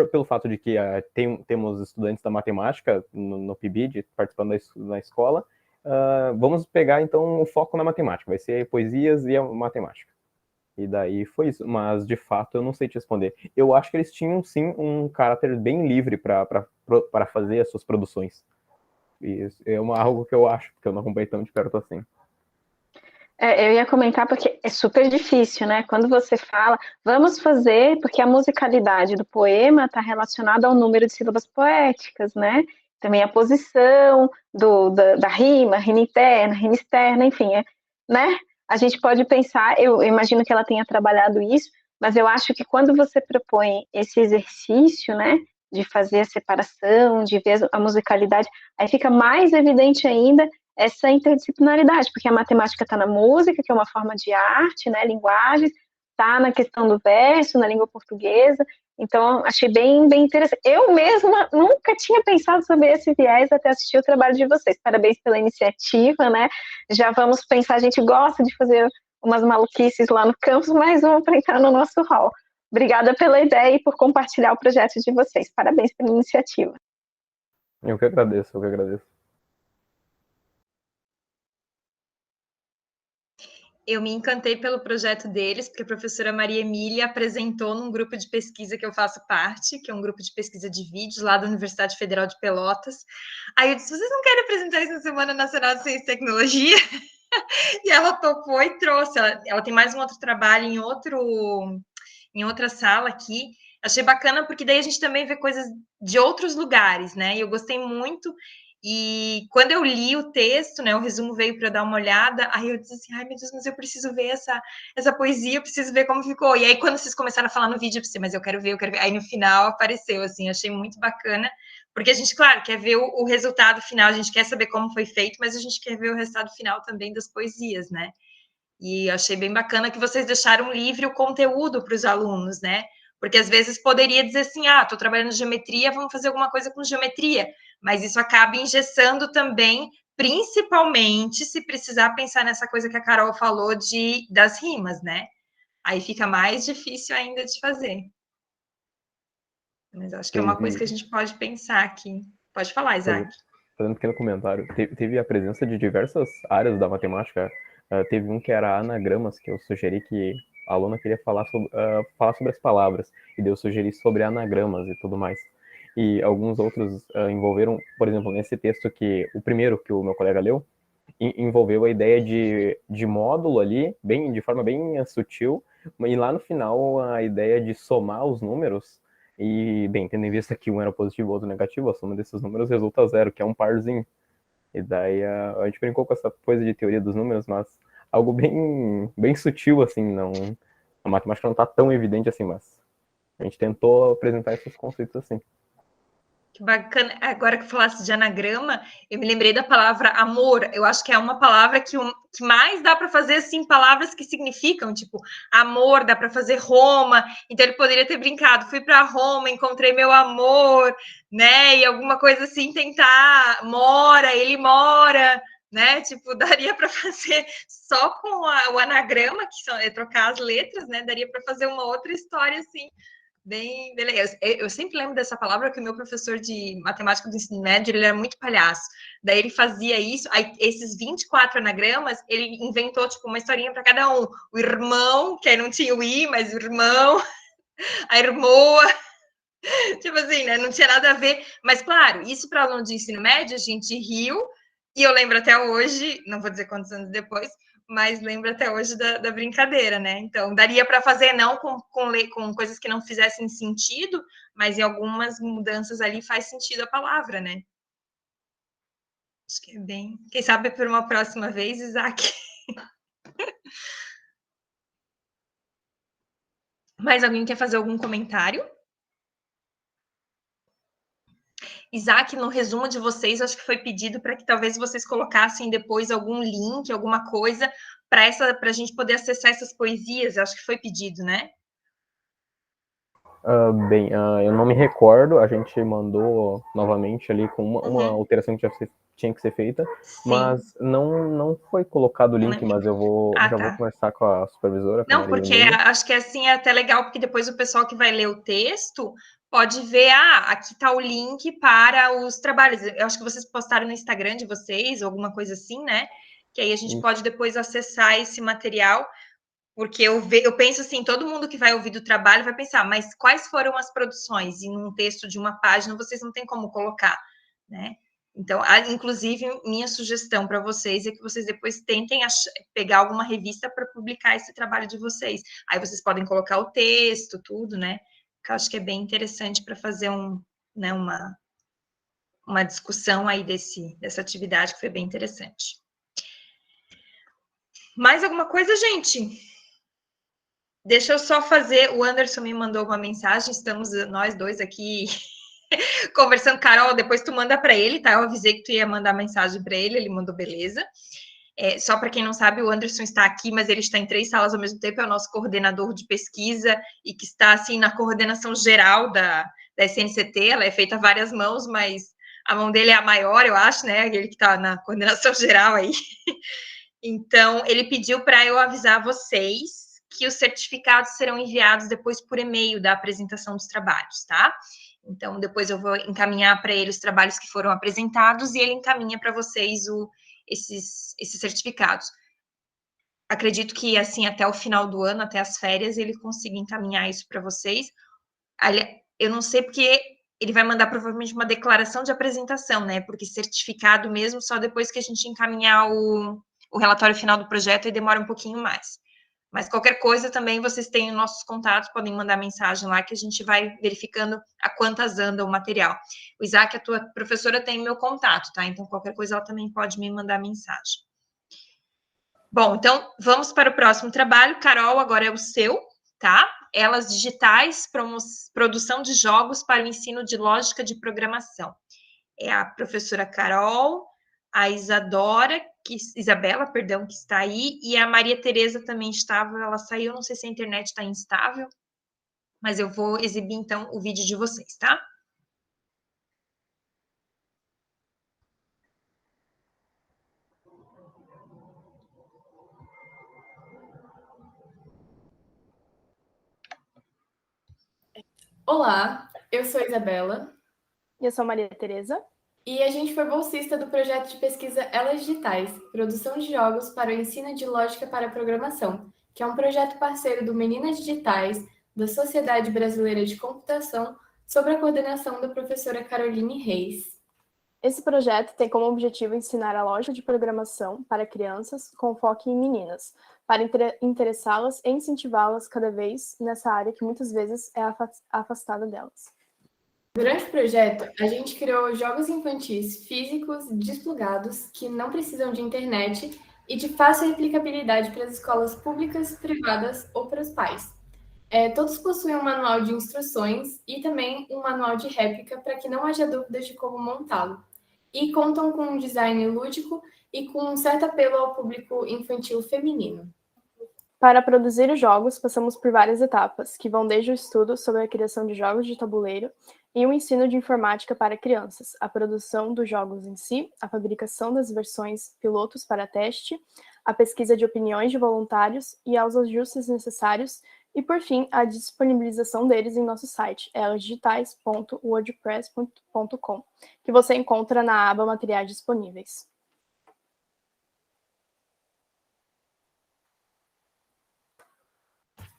pelo fato de que temos estudantes da matemática no PIBID participando da escola, vamos pegar então o foco na matemática, vai ser poesias e a matemática. E daí foi isso, mas de fato eu não sei te responder. Eu acho que eles tinham sim um caráter bem livre para fazer as suas produções. E é algo que eu acho, porque eu não acompanhei tão de perto assim. Eu ia comentar porque é super difícil, né? Quando você fala, vamos fazer, porque a musicalidade do poema está relacionada ao número de sílabas poéticas, né? Também a posição da rima interna, rima externa, enfim, né? A gente pode pensar, eu imagino que ela tenha trabalhado isso, mas eu acho que quando você propõe esse exercício, né, de fazer a separação, de ver a musicalidade, aí fica mais evidente ainda essa interdisciplinaridade, porque a matemática está na música, que é uma forma de arte, né, linguagens, está na questão do verso, na língua portuguesa, então achei bem, bem interessante. Eu mesma nunca tinha pensado sobre esse viés até assistir o trabalho de vocês. Parabéns pela iniciativa, né? Já vamos pensar, a gente gosta de fazer umas maluquices lá no campus, mas vamos para entrar no nosso hall. Obrigada pela ideia e por compartilhar o projeto de vocês. Parabéns pela iniciativa. Eu que agradeço, eu que agradeço. Eu me encantei pelo projeto deles, porque a professora Maria Emília apresentou num grupo de pesquisa que eu faço parte, que é um grupo de pesquisa de vídeos lá da Universidade Federal de Pelotas. Aí eu disse, vocês não querem apresentar isso na Semana Nacional de Ciência e Tecnologia? E ela topou e trouxe. Ela tem mais um outro trabalho em outra sala aqui. Achei bacana, porque daí a gente também vê coisas de outros lugares, né? E eu gostei muito. E quando eu li o texto, né, o resumo veio para dar uma olhada, aí eu disse assim, ai meu Deus, mas eu preciso ver essa poesia, eu preciso ver como ficou. E aí quando vocês começaram a falar no vídeo, eu pensei, mas eu quero ver. Aí no final apareceu, assim, achei muito bacana, porque a gente, claro, quer ver o resultado final, a gente quer saber como foi feito, mas a gente quer ver o resultado final também das poesias, né? E achei bem bacana que vocês deixaram livre o conteúdo para os alunos, né? Porque às vezes poderia dizer assim, estou trabalhando geometria, vamos fazer alguma coisa com geometria, mas isso acaba engessando também, principalmente se precisar pensar nessa coisa que a Carol falou das rimas, né? Aí fica mais difícil ainda de fazer. Mas acho que é uma coisa que a gente pode pensar aqui. Pode falar, Isaac. Fazendo um pequeno comentário, teve a presença de diversas áreas da matemática. Teve um que era anagramas, que eu sugeri que a aluna queria falar sobre as palavras, e daí eu sugeri sobre anagramas e tudo mais. E alguns outros envolveram, por exemplo, nesse texto o primeiro que o meu colega leu, envolveu a ideia de módulo ali, de forma bem sutil, e lá no final a ideia de somar os números, e, bem, tendo em vista que um era positivo e o outro negativo, a soma desses números resulta zero, que é um parzinho. E daí a gente brincou com essa coisa de teoria dos números, mas algo bem sutil, assim, não... A matemática não está tão evidente assim, mas a gente tentou apresentar esses conceitos assim. Que bacana. Agora que falasse de anagrama, eu me lembrei da palavra amor. Eu acho que é uma palavra que mais dá para fazer assim palavras que significam, tipo, amor, dá para fazer Roma. Então ele poderia ter brincado, fui para Roma, encontrei meu amor, né? E alguma coisa assim tentar ele mora, né? Tipo, daria para fazer só com o anagrama, que é trocar as letras, né? Daria para fazer uma outra história assim. Bem legal. Eu sempre lembro dessa palavra que o meu professor de matemática do ensino médio, ele era muito palhaço. Daí ele fazia isso, aí esses 24 anagramas, ele inventou tipo uma historinha para cada um. O irmão, que aí não tinha o i, mas o irmão, a irmoa, tipo assim, né? Não tinha nada a ver. Mas claro, isso para aluno de ensino médio, a gente riu, e eu lembro até hoje, não vou dizer quantos anos depois, mas lembro até hoje da brincadeira, né? Então, daria para fazer não com coisas que não fizessem sentido, mas em algumas mudanças ali faz sentido a palavra, né? Acho que é bem. Quem sabe por uma próxima vez, Isaac. Mais alguém quer fazer algum comentário? Isaac, no resumo de vocês, acho que foi pedido para que talvez vocês colocassem depois algum link, alguma coisa, para a gente poder acessar essas poesias. Acho que foi pedido, né? Eu não me recordo, a gente mandou novamente ali com uma alteração que tinha que ser feita, sim, mas não foi colocado o link, mas eu vou conversar com a supervisora. Não, porque acho que assim é até legal, porque depois o pessoal que vai ler o texto pode ver, aqui está o link para os trabalhos. Eu acho que vocês postaram no Instagram de vocês, ou alguma coisa assim, né? Que aí a gente pode depois acessar esse material. Porque eu penso assim, todo mundo que vai ouvir do trabalho vai pensar, mas quais foram as produções? E num texto de uma página vocês não têm como colocar, né? Então, inclusive, minha sugestão para vocês é que vocês depois tentem pegar alguma revista para publicar esse trabalho de vocês. Aí vocês podem colocar o texto, tudo, né? Que eu acho que é bem interessante para fazer uma discussão aí dessa atividade que foi bem interessante. Mais alguma coisa, gente? Deixa eu só fazer. O Anderson me mandou uma mensagem. Estamos nós dois aqui conversando. Carol, depois tu manda para ele, tá? Eu avisei que tu ia mandar mensagem para ele. Ele mandou beleza. Só para quem não sabe, o Anderson está aqui, mas ele está em 3 salas ao mesmo tempo. É o nosso coordenador de pesquisa e que está assim na coordenação geral da SNCT. Ela é feita a várias mãos, mas a mão dele é a maior, eu acho, né? Ele que está na coordenação geral aí. Então, ele pediu para eu avisar vocês que os certificados serão enviados depois por e-mail da apresentação dos trabalhos, tá? Então, depois eu vou encaminhar para ele os trabalhos que foram apresentados e ele encaminha para vocês esses certificados. Acredito que, assim, até o final do ano, até as férias, ele consiga encaminhar isso para vocês. Eu não sei porque ele vai mandar provavelmente uma declaração de apresentação, né? Porque certificado mesmo só depois que a gente encaminhar o relatório final do projeto e demora um pouquinho mais. Mas qualquer coisa também vocês têm os nossos contatos, podem mandar mensagem lá que a gente vai verificando a quantas anda o material. O Isaac, a tua professora, tem meu contato, tá? Então qualquer coisa ela também pode me mandar mensagem. Bom, então vamos para o próximo trabalho. Carol, agora é o seu, tá? Elas digitais, produção de jogos para o ensino de lógica de programação. É a professora Carol, a Isabela, que está aí, e a Maria Tereza também estava, ela saiu, não sei se a internet está instável, mas eu vou exibir, então, o vídeo de vocês, tá? Olá, eu sou a Isabela. E eu sou a Maria Tereza. E a gente foi bolsista do projeto de pesquisa Elas Digitais, produção de jogos para o ensino de lógica para programação, que é um projeto parceiro do Meninas Digitais, da Sociedade Brasileira de Computação, sob a coordenação da professora Caroline Reis. Esse projeto tem como objetivo ensinar a lógica de programação para crianças com foco em meninas, para interessá-las e incentivá-las cada vez nessa área que muitas vezes é afastada delas. Durante o projeto, a gente criou jogos infantis físicos desplugados que não precisam de internet e de fácil replicabilidade para as escolas públicas, privadas ou para os pais. Todos possuem um manual de instruções e também um manual de réplica para que não haja dúvidas de como montá-lo. E contam com um design lúdico e com um certo apelo ao público infantil feminino. Para produzir os jogos, passamos por várias etapas, que vão desde o estudo sobre a criação de jogos de tabuleiro e o ensino de informática para crianças, a produção dos jogos em si, a fabricação das versões pilotos para teste, a pesquisa de opiniões de voluntários e aos ajustes necessários, e, por fim, a disponibilização deles em nosso site, elasdigitais.wordpress.com, que você encontra na aba Materiais Disponíveis.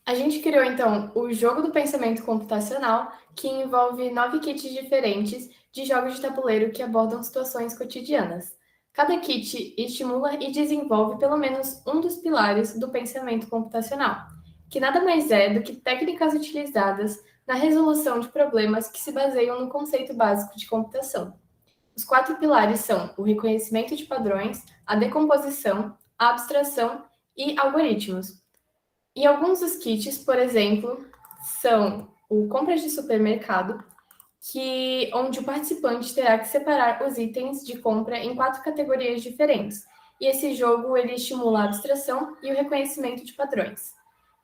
A gente criou, então, o Jogo do Pensamento Computacional, que envolve 9 kits diferentes de jogos de tabuleiro que abordam situações cotidianas. Cada kit estimula e desenvolve pelo menos um dos pilares do pensamento computacional, que nada mais é do que técnicas utilizadas na resolução de problemas que se baseiam no conceito básico de computação. Os 4 pilares são o reconhecimento de padrões, a decomposição, a abstração e algoritmos. E alguns dos kits, por exemplo, são o compras de supermercado, onde o participante terá que separar os itens de compra em 4 categorias diferentes. E esse jogo ele estimula a abstração e o reconhecimento de padrões.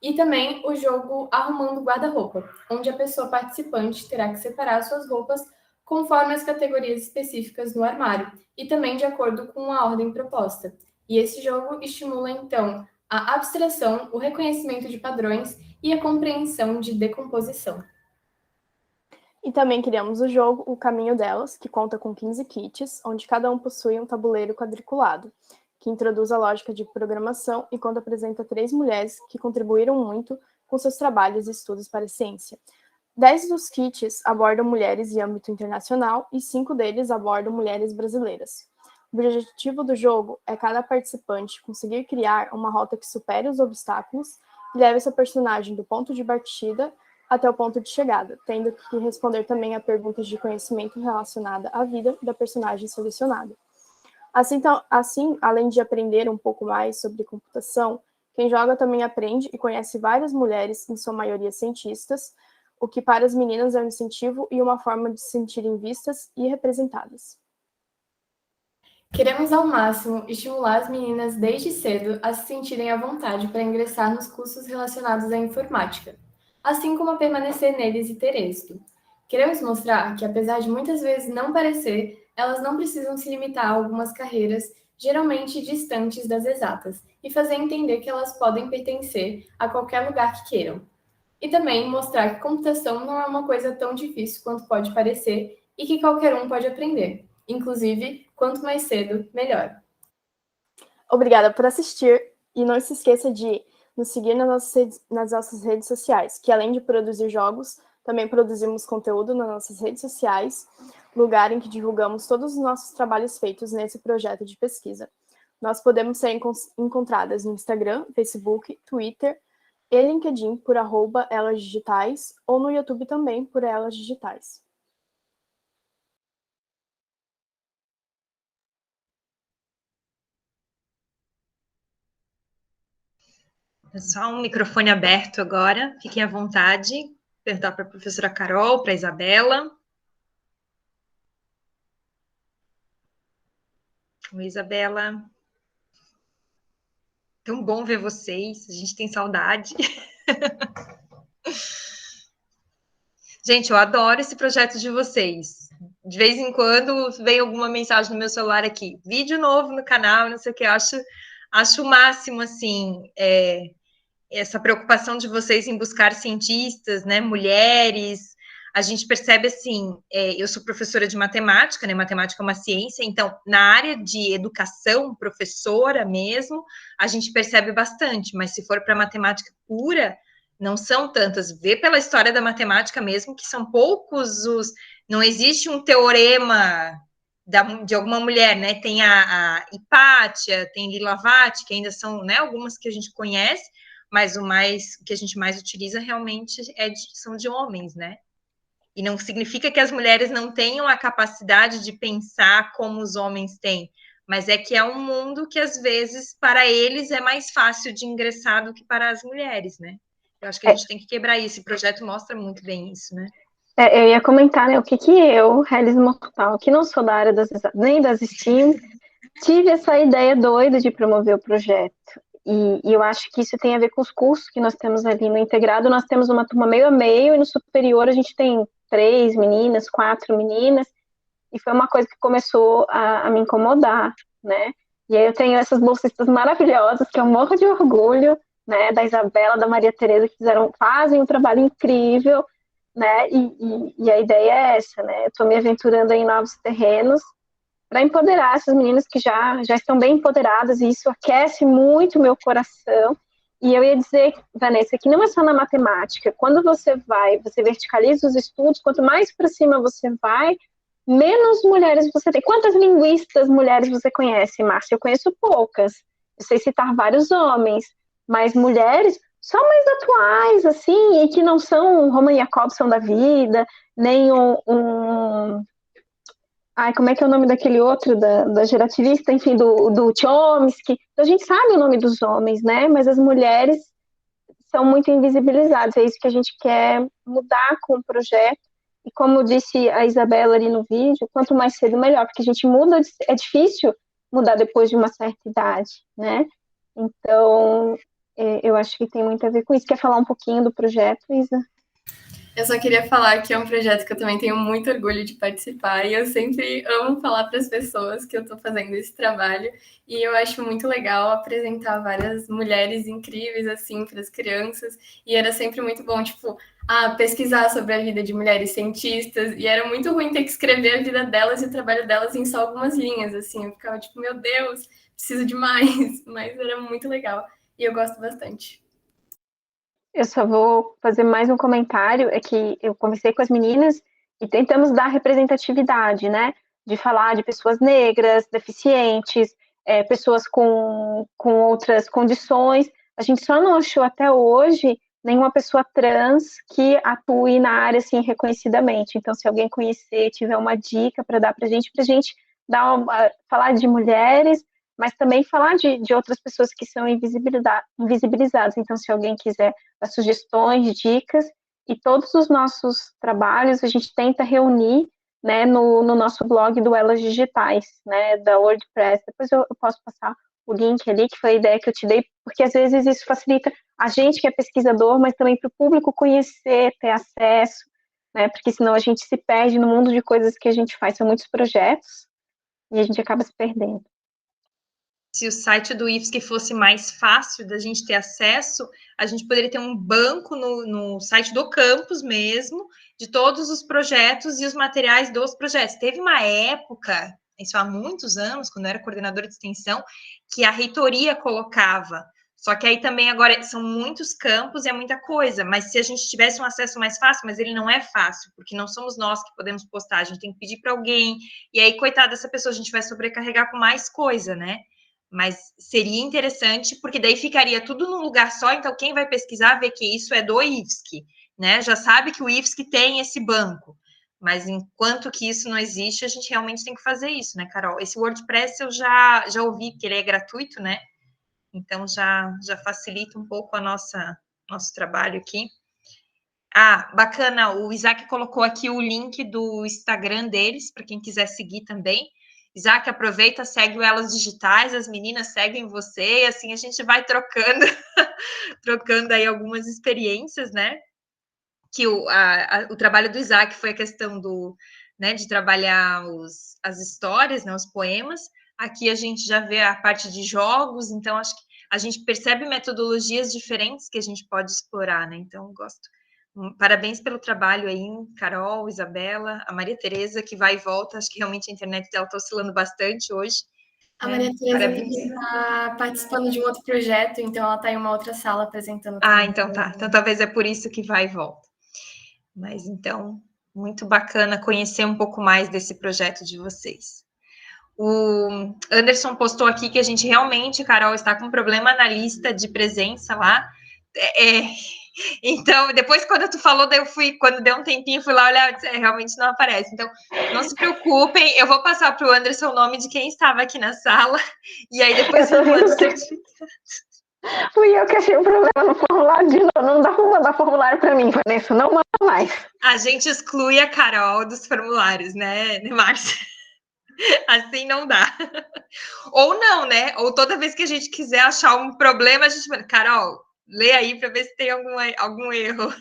E também o jogo Arrumando Guarda-Roupa, onde a pessoa participante terá que separar suas roupas conforme as categorias específicas no armário, e também de acordo com a ordem proposta. E esse jogo estimula, então, a abstração, o reconhecimento de padrões e a compreensão de decomposição. E também criamos o jogo O Caminho Delas, que conta com 15 kits, onde cada um possui um tabuleiro quadriculado, que introduz a lógica de programação e quando apresenta 3 mulheres que contribuíram muito com seus trabalhos e estudos para a ciência. 10 dos kits abordam mulheres em âmbito internacional e 5 deles abordam mulheres brasileiras. O objetivo do jogo é cada participante conseguir criar uma rota que supere os obstáculos e leve seu personagem do ponto de partida até o ponto de chegada, tendo que responder também a perguntas de conhecimento relacionada à vida da personagem selecionada. Assim, além de aprender um pouco mais sobre computação, quem joga também aprende e conhece várias mulheres, em sua maioria cientistas, o que para as meninas é um incentivo e uma forma de se sentirem vistas e representadas. Queremos ao máximo estimular as meninas desde cedo a se sentirem à vontade para ingressar nos cursos relacionados à informática, assim como a permanecer neles e ter êxito. Queremos mostrar que, apesar de muitas vezes não parecer, elas não precisam se limitar a algumas carreiras geralmente distantes das exatas, e fazer entender que elas podem pertencer a qualquer lugar que queiram. e também mostrar que computação não é uma coisa tão difícil quanto pode parecer e que qualquer um pode aprender. Inclusive, quanto mais cedo, melhor. Obrigada por assistir e não se esqueça de nos seguir nas nossas redes sociais, que além de produzir jogos, também produzimos conteúdo nas nossas redes sociais, lugar em que divulgamos todos os nossos trabalhos feitos nesse projeto de pesquisa. Nós podemos ser encontradas no Instagram, Facebook, Twitter e LinkedIn por @elasdigitais ou no YouTube também por Elas Digitais. Pessoal, um microfone aberto agora, fiquem à vontade. Perguntar para a professora Carol, para a Isabela. Oi, Isabela. Tão bom ver vocês, a gente tem saudade. Gente, eu adoro esse projeto de vocês. De vez em quando vem alguma mensagem no meu celular aqui, vídeo novo no canal, não sei o que, eu acho o máximo, assim, essa preocupação de vocês em buscar cientistas, né, mulheres. A gente percebe assim, eu sou professora de matemática, né, matemática é uma ciência, então, na área de educação, professora mesmo, a gente percebe bastante, mas se for para matemática pura, não são tantas. Vê pela história da matemática mesmo, que são poucos não existe um teorema de alguma mulher, né, tem a Hipátia, tem Lilavati, que ainda são, né, algumas que a gente conhece, mas o que a gente mais utiliza realmente são de homens, né? E não significa que as mulheres não tenham a capacidade de pensar como os homens têm, mas é que é um mundo que, às vezes, para eles é mais fácil de ingressar do que para as mulheres, né? Eu acho que a gente tem que quebrar isso, esse projeto mostra muito bem isso, né? Eu ia comentar, né, o que eu, realismo mortal, que não sou da área nem das STEAM, tive essa ideia doida de promover o projeto. E eu acho que isso tem a ver com os cursos que nós temos ali no integrado. Nós temos uma turma meio a meio, e no superior a gente tem 3 meninas, 4 meninas, e foi uma coisa que começou a me incomodar, né? E aí eu tenho essas bolsistas maravilhosas, que eu morro de orgulho, né? Da Isabela, da Maria Tereza, que fazem um trabalho incrível, né? E a ideia é essa, né? Eu estou me aventurando em novos terrenos, para empoderar essas meninas que já estão bem empoderadas, e isso aquece muito o meu coração. E eu ia dizer, Vanessa, que não é só na matemática. Quando você verticaliza os estudos, quanto mais para cima você vai, menos mulheres você tem. Quantas linguistas mulheres você conhece, Márcia? Eu conheço poucas. Eu sei citar vários homens, mas mulheres só mais atuais, assim, e que não são Roman Jakobson da vida, nem Ai, como é que é o nome daquele outro, da gerativista, enfim, do Chomsky. Então, a gente sabe o nome dos homens, né? Mas as mulheres são muito invisibilizadas. É isso que a gente quer mudar com o projeto. E como disse a Isabela ali no vídeo, quanto mais cedo, melhor. Porque a gente muda, é difícil mudar depois de uma certa idade, né? Então, eu acho que tem muito a ver com isso. Quer falar um pouquinho do projeto, Isa? Eu só queria falar que é um projeto que eu também tenho muito orgulho de participar e eu sempre amo falar para as pessoas que eu estou fazendo esse trabalho e eu acho muito legal apresentar várias mulheres incríveis assim para as crianças e era sempre muito bom, tipo, pesquisar sobre a vida de mulheres cientistas e era muito ruim ter que escrever a vida delas e o trabalho delas em só algumas linhas, assim, eu ficava tipo, meu Deus, preciso de mais, mas era muito legal e eu gosto bastante. Eu só vou fazer mais um comentário, é que eu conversei com as meninas e tentamos dar representatividade, né? De falar de pessoas negras, deficientes, pessoas com outras condições. A gente só não achou até hoje nenhuma pessoa trans que atue na área, assim, reconhecidamente. Então, se alguém conhecer, tiver uma dica para dar para a gente falar de mulheres, mas também falar de outras pessoas que são invisibilizadas. Então, se alguém quiser dar sugestões, dicas, e todos os nossos trabalhos a gente tenta reunir, né, no nosso blog do Elas Digitais, né, da WordPress. Depois eu posso passar o link ali, que foi a ideia que eu te dei, porque às vezes isso facilita a gente que é pesquisador, mas também para o público conhecer, ter acesso, né, porque senão a gente se perde no mundo de coisas que a gente faz. São muitos projetos e a gente acaba se perdendo. se o site do IFSC fosse mais fácil da gente ter acesso, a gente poderia ter um banco no site do campus mesmo, de todos os projetos e os materiais dos projetos. Teve uma época, isso há muitos anos, quando eu era coordenadora de extensão, que a reitoria colocava. Só que aí também agora são muitos campos e é muita coisa, mas se a gente tivesse um acesso mais fácil, mas ele não é fácil, porque não somos nós que podemos postar, a gente tem que pedir para alguém, e aí, coitada dessa pessoa, a gente vai sobrecarregar com mais coisa, né? Mas seria interessante, porque daí ficaria tudo num lugar só, então quem vai pesquisar vê que isso é do IFSC, né? Já sabe que o IFSC tem esse banco, mas enquanto que isso não existe, a gente realmente tem que fazer isso, né, Carol? Esse WordPress eu já ouvi, que ele é gratuito, né? Então, já facilita um pouco nosso trabalho aqui. Ah, bacana, o Isaac colocou aqui o link do Instagram deles, para quem quiser seguir também. Isaac, aproveita, segue o Elas Digitais, as meninas seguem você, e assim a gente vai trocando, trocando aí algumas experiências, né? Que o trabalho do Isaac foi a questão né, de trabalhar as histórias, né, os poemas. Aqui a gente já vê a parte de jogos, então acho que a gente percebe metodologias diferentes que a gente pode explorar, né? Então, gosto. Parabéns pelo trabalho aí, Carol, Isabela, a Maria Tereza, que vai e volta. Acho que realmente a internet dela está oscilando bastante hoje. A Maria Tereza está participando de um outro projeto, então ela está em uma outra sala apresentando. Ah, então tá. Então talvez é por isso que vai e volta. Mas então, muito bacana conhecer um pouco mais desse projeto de vocês. O Anderson postou aqui que a gente realmente, Carol, está com problema na lista de presença lá. Então, depois, quando tu falou, quando deu um tempinho, fui lá olhar, realmente não aparece. Então, não se preocupem, eu vou passar para o Anderson o nome de quem estava aqui na sala, e aí depois eu mando o certificado. Fui eu que achei o problema no formulário de novo. Não dá para mandar formulário para mim, Vanessa, não manda mais. A gente exclui a Carol dos formulários, né, Márcia? Assim não dá. Ou não, né? Ou toda vez que a gente quiser achar um problema, a gente fala, Carol, lê aí para ver se tem algum erro.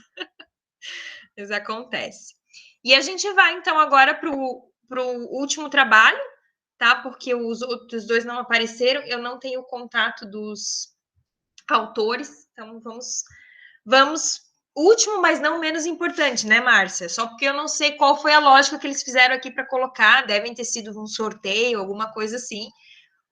Isso acontece. E a gente vai, então, agora para o último trabalho, tá? Porque os outros dois não apareceram, eu não tenho o contato dos autores, então vamos último, mas não menos importante, né, Márcia? Só porque eu não sei qual foi a lógica que eles fizeram aqui para colocar, devem ter sido um sorteio, alguma coisa assim,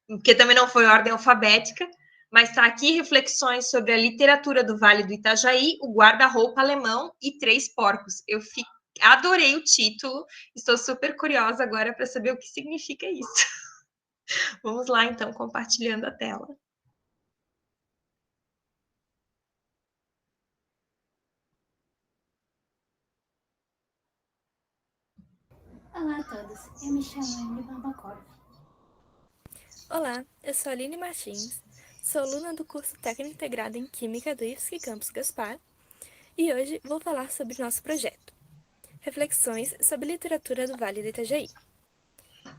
porque também não foi ordem alfabética, mas está aqui reflexões sobre a literatura do Vale do Itajaí, o guarda-roupa alemão e 3 porcos. Eu adorei o título, estou super curiosa agora para saber o que significa isso. Vamos lá, então, compartilhando a tela. Olá a todos, eu me chamo Emily Barbakov. Olá, eu sou a Aline Martins, sou aluna do curso Técnico Integrado em Química do IFSC Campus Gaspar e hoje vou falar sobre nosso projeto, Reflexões sobre Literatura do Vale do Itajaí.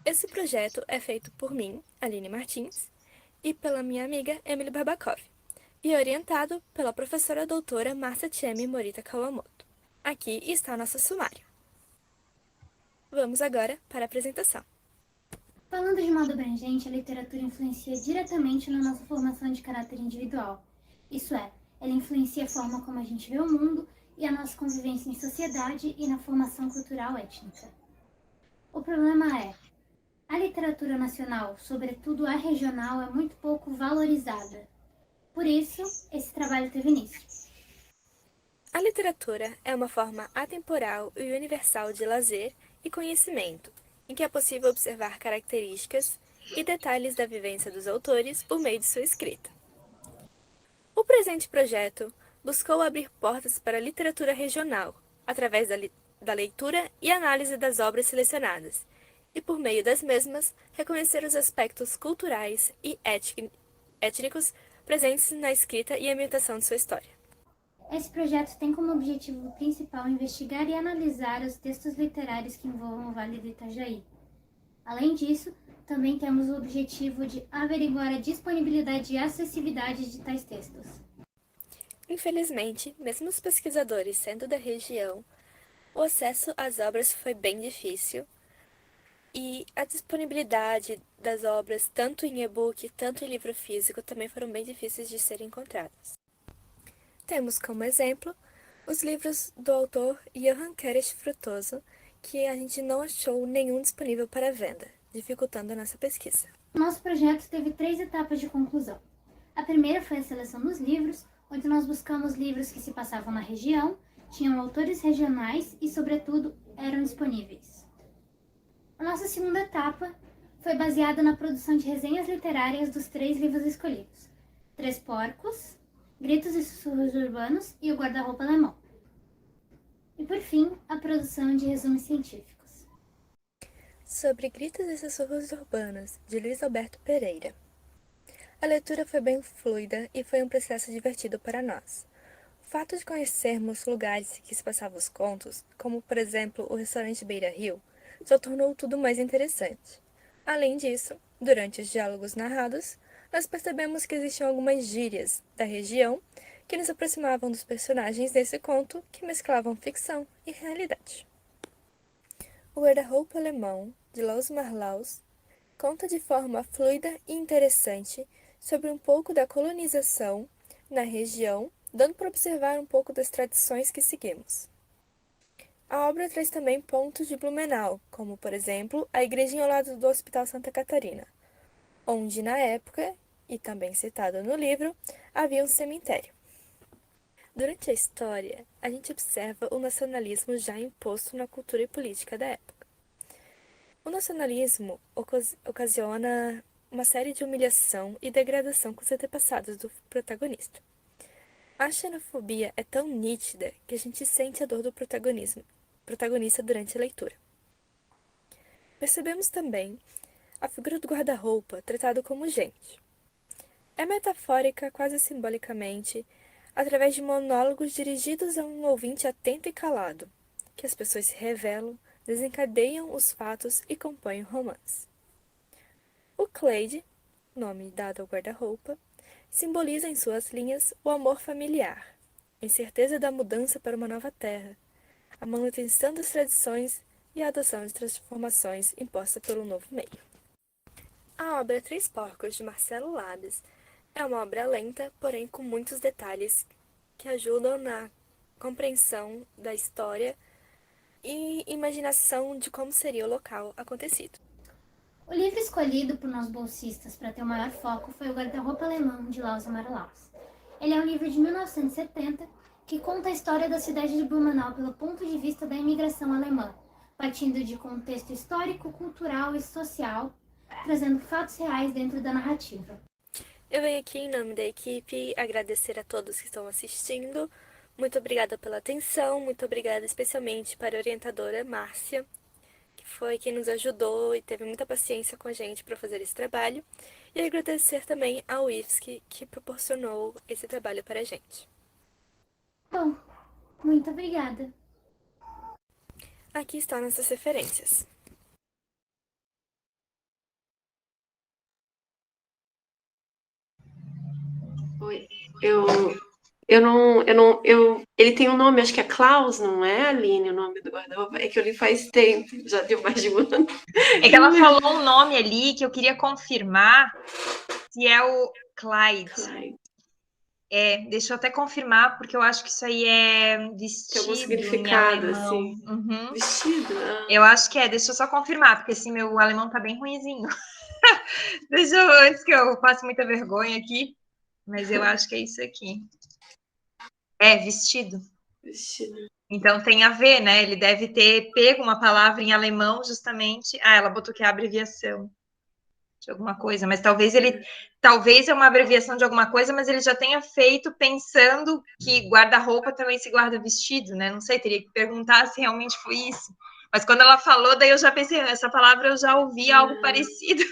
Esse projeto é feito por mim, Aline Martins, e pela minha amiga Emily Barbakov, e orientado pela professora doutora Márcia Tchemi Morita Kawamoto. Aqui está o nosso sumário. Vamos agora para a apresentação. Falando de modo abrangente, a literatura influencia diretamente na nossa formação de caráter individual. Isso é, ela influencia a forma como a gente vê o mundo e a nossa convivência em sociedade e na formação cultural étnica. O problema é, a literatura nacional, sobretudo a regional, é muito pouco valorizada. Por isso, esse trabalho teve início. A literatura é uma forma atemporal e universal de lazer e conhecimento, em que é possível observar características e detalhes da vivência dos autores por meio de sua escrita. O presente projeto buscou abrir portas para a literatura regional, através da leitura e análise das obras selecionadas, e por meio das mesmas, reconhecer os aspectos culturais e étnicos presentes na escrita e ambientação de sua história. Esse projeto tem como objetivo principal investigar e analisar os textos literários que envolvam o Vale do Itajaí. Além disso, também temos o objetivo de averiguar a disponibilidade e acessibilidade de tais textos. Infelizmente, mesmo os pesquisadores sendo da região, o acesso às obras foi bem difícil, E a disponibilidade das obras, tanto em e-book, tanto em livro físico, também foram bem difíceis de serem encontradas. Temos como exemplo os livros do autor Johann Keres Frutoso, que a gente não achou nenhum disponível para venda, dificultando a nossa pesquisa. Nosso projeto teve 3 etapas de conclusão. A primeira foi a seleção dos livros, onde nós buscamos livros que se passavam na região, tinham autores regionais e, sobretudo, eram disponíveis. A nossa segunda etapa foi baseada na produção de resenhas literárias dos 3 livros escolhidos: Três Porcos, Gritos e Sussurros Urbanos e O Guarda-Roupa Alemão. E, por fim, a produção de resumos científicos. Sobre Gritos e Sussurros Urbanos, de Luiz Alberto Pereira. A leitura foi bem fluida e foi um processo divertido para nós. O fato de conhecermos lugares que se passavam os contos, como por exemplo o restaurante Beira Rio, só tornou tudo mais interessante. Além disso, durante os diálogos narrados, nós percebemos que existiam algumas gírias da região que nos aproximavam dos personagens desse conto que mesclavam ficção e realidade. O Guarda-Roupa Alemão, de Laus Marlaus, conta de forma fluida e interessante sobre um pouco da colonização na região, dando para observar um pouco das tradições que seguimos. A obra traz também pontos de Blumenau, como, por exemplo, a igrejinha ao lado do Hospital Santa Catarina, onde, na época, e também citado no livro, havia um cemitério. Durante a história, a gente observa o nacionalismo já imposto na cultura e política da época. O nacionalismo ocasiona uma série de humilhação e degradação com os antepassados do protagonista. A xenofobia é tão nítida que a gente sente a dor do protagonista durante a leitura. Percebemos também a figura do guarda-roupa tratado como gente. É metafórica, quase simbolicamente, através de monólogos dirigidos a um ouvinte atento e calado, que as pessoas se revelam, desencadeiam os fatos e compõem o romance. O Clade, nome dado ao guarda-roupa, simboliza em suas linhas o amor familiar, a incerteza da mudança para uma nova terra, a manutenção das tradições e a adoção de transformações imposta pelo novo meio. A obra Três Porcos, de Marcelo Labes, é uma obra lenta, porém com muitos detalhes que ajudam na compreensão da história e imaginação de como seria o local acontecido. O livro escolhido por nós bolsistas para ter o maior foco foi O Guarda-Roupa Alemão, de Laus Marlaus. Ele é um livro de 1970 que conta a história da cidade de Blumenau pelo ponto de vista da imigração alemã, partindo de contexto histórico, cultural e social, trazendo fatos reais dentro da narrativa. Eu venho aqui em nome da equipe agradecer a todos que estão assistindo. Muito obrigada pela atenção, muito obrigada especialmente para a orientadora Márcia, que foi quem nos ajudou e teve muita paciência com a gente para fazer esse trabalho. E agradecer também ao IFSC, que proporcionou esse trabalho para a gente. Bom, muito obrigada. Aqui estão nossas referências. Oi, ele tem um nome, acho que é Klaus, não é, Aline, o nome do guarda-roupa? É que eu li faz tempo, já deu mais de um ano. É que ela falou um nome ali que eu queria confirmar se é o Clyde. Deixa eu até confirmar, porque eu acho que isso aí é vestido. Tem algum significado, em assim. Uhum. Vestido? Eu acho que deixa eu só confirmar, porque assim, meu alemão tá bem ruinzinho. Deixa eu, antes que eu passe muita vergonha aqui, mas eu acho que é isso aqui. Vestido. Vestido. Então tem a ver, né? Ele deve ter pego uma palavra em alemão justamente. Ela botou que é a abreviação de alguma coisa, mas talvez é uma abreviação de alguma coisa, mas ele já tenha feito pensando que guarda-roupa também se guarda vestido, né? Não sei, teria que perguntar se realmente foi isso. Mas quando ela falou, daí eu já pensei, essa palavra eu já ouvi algo parecido.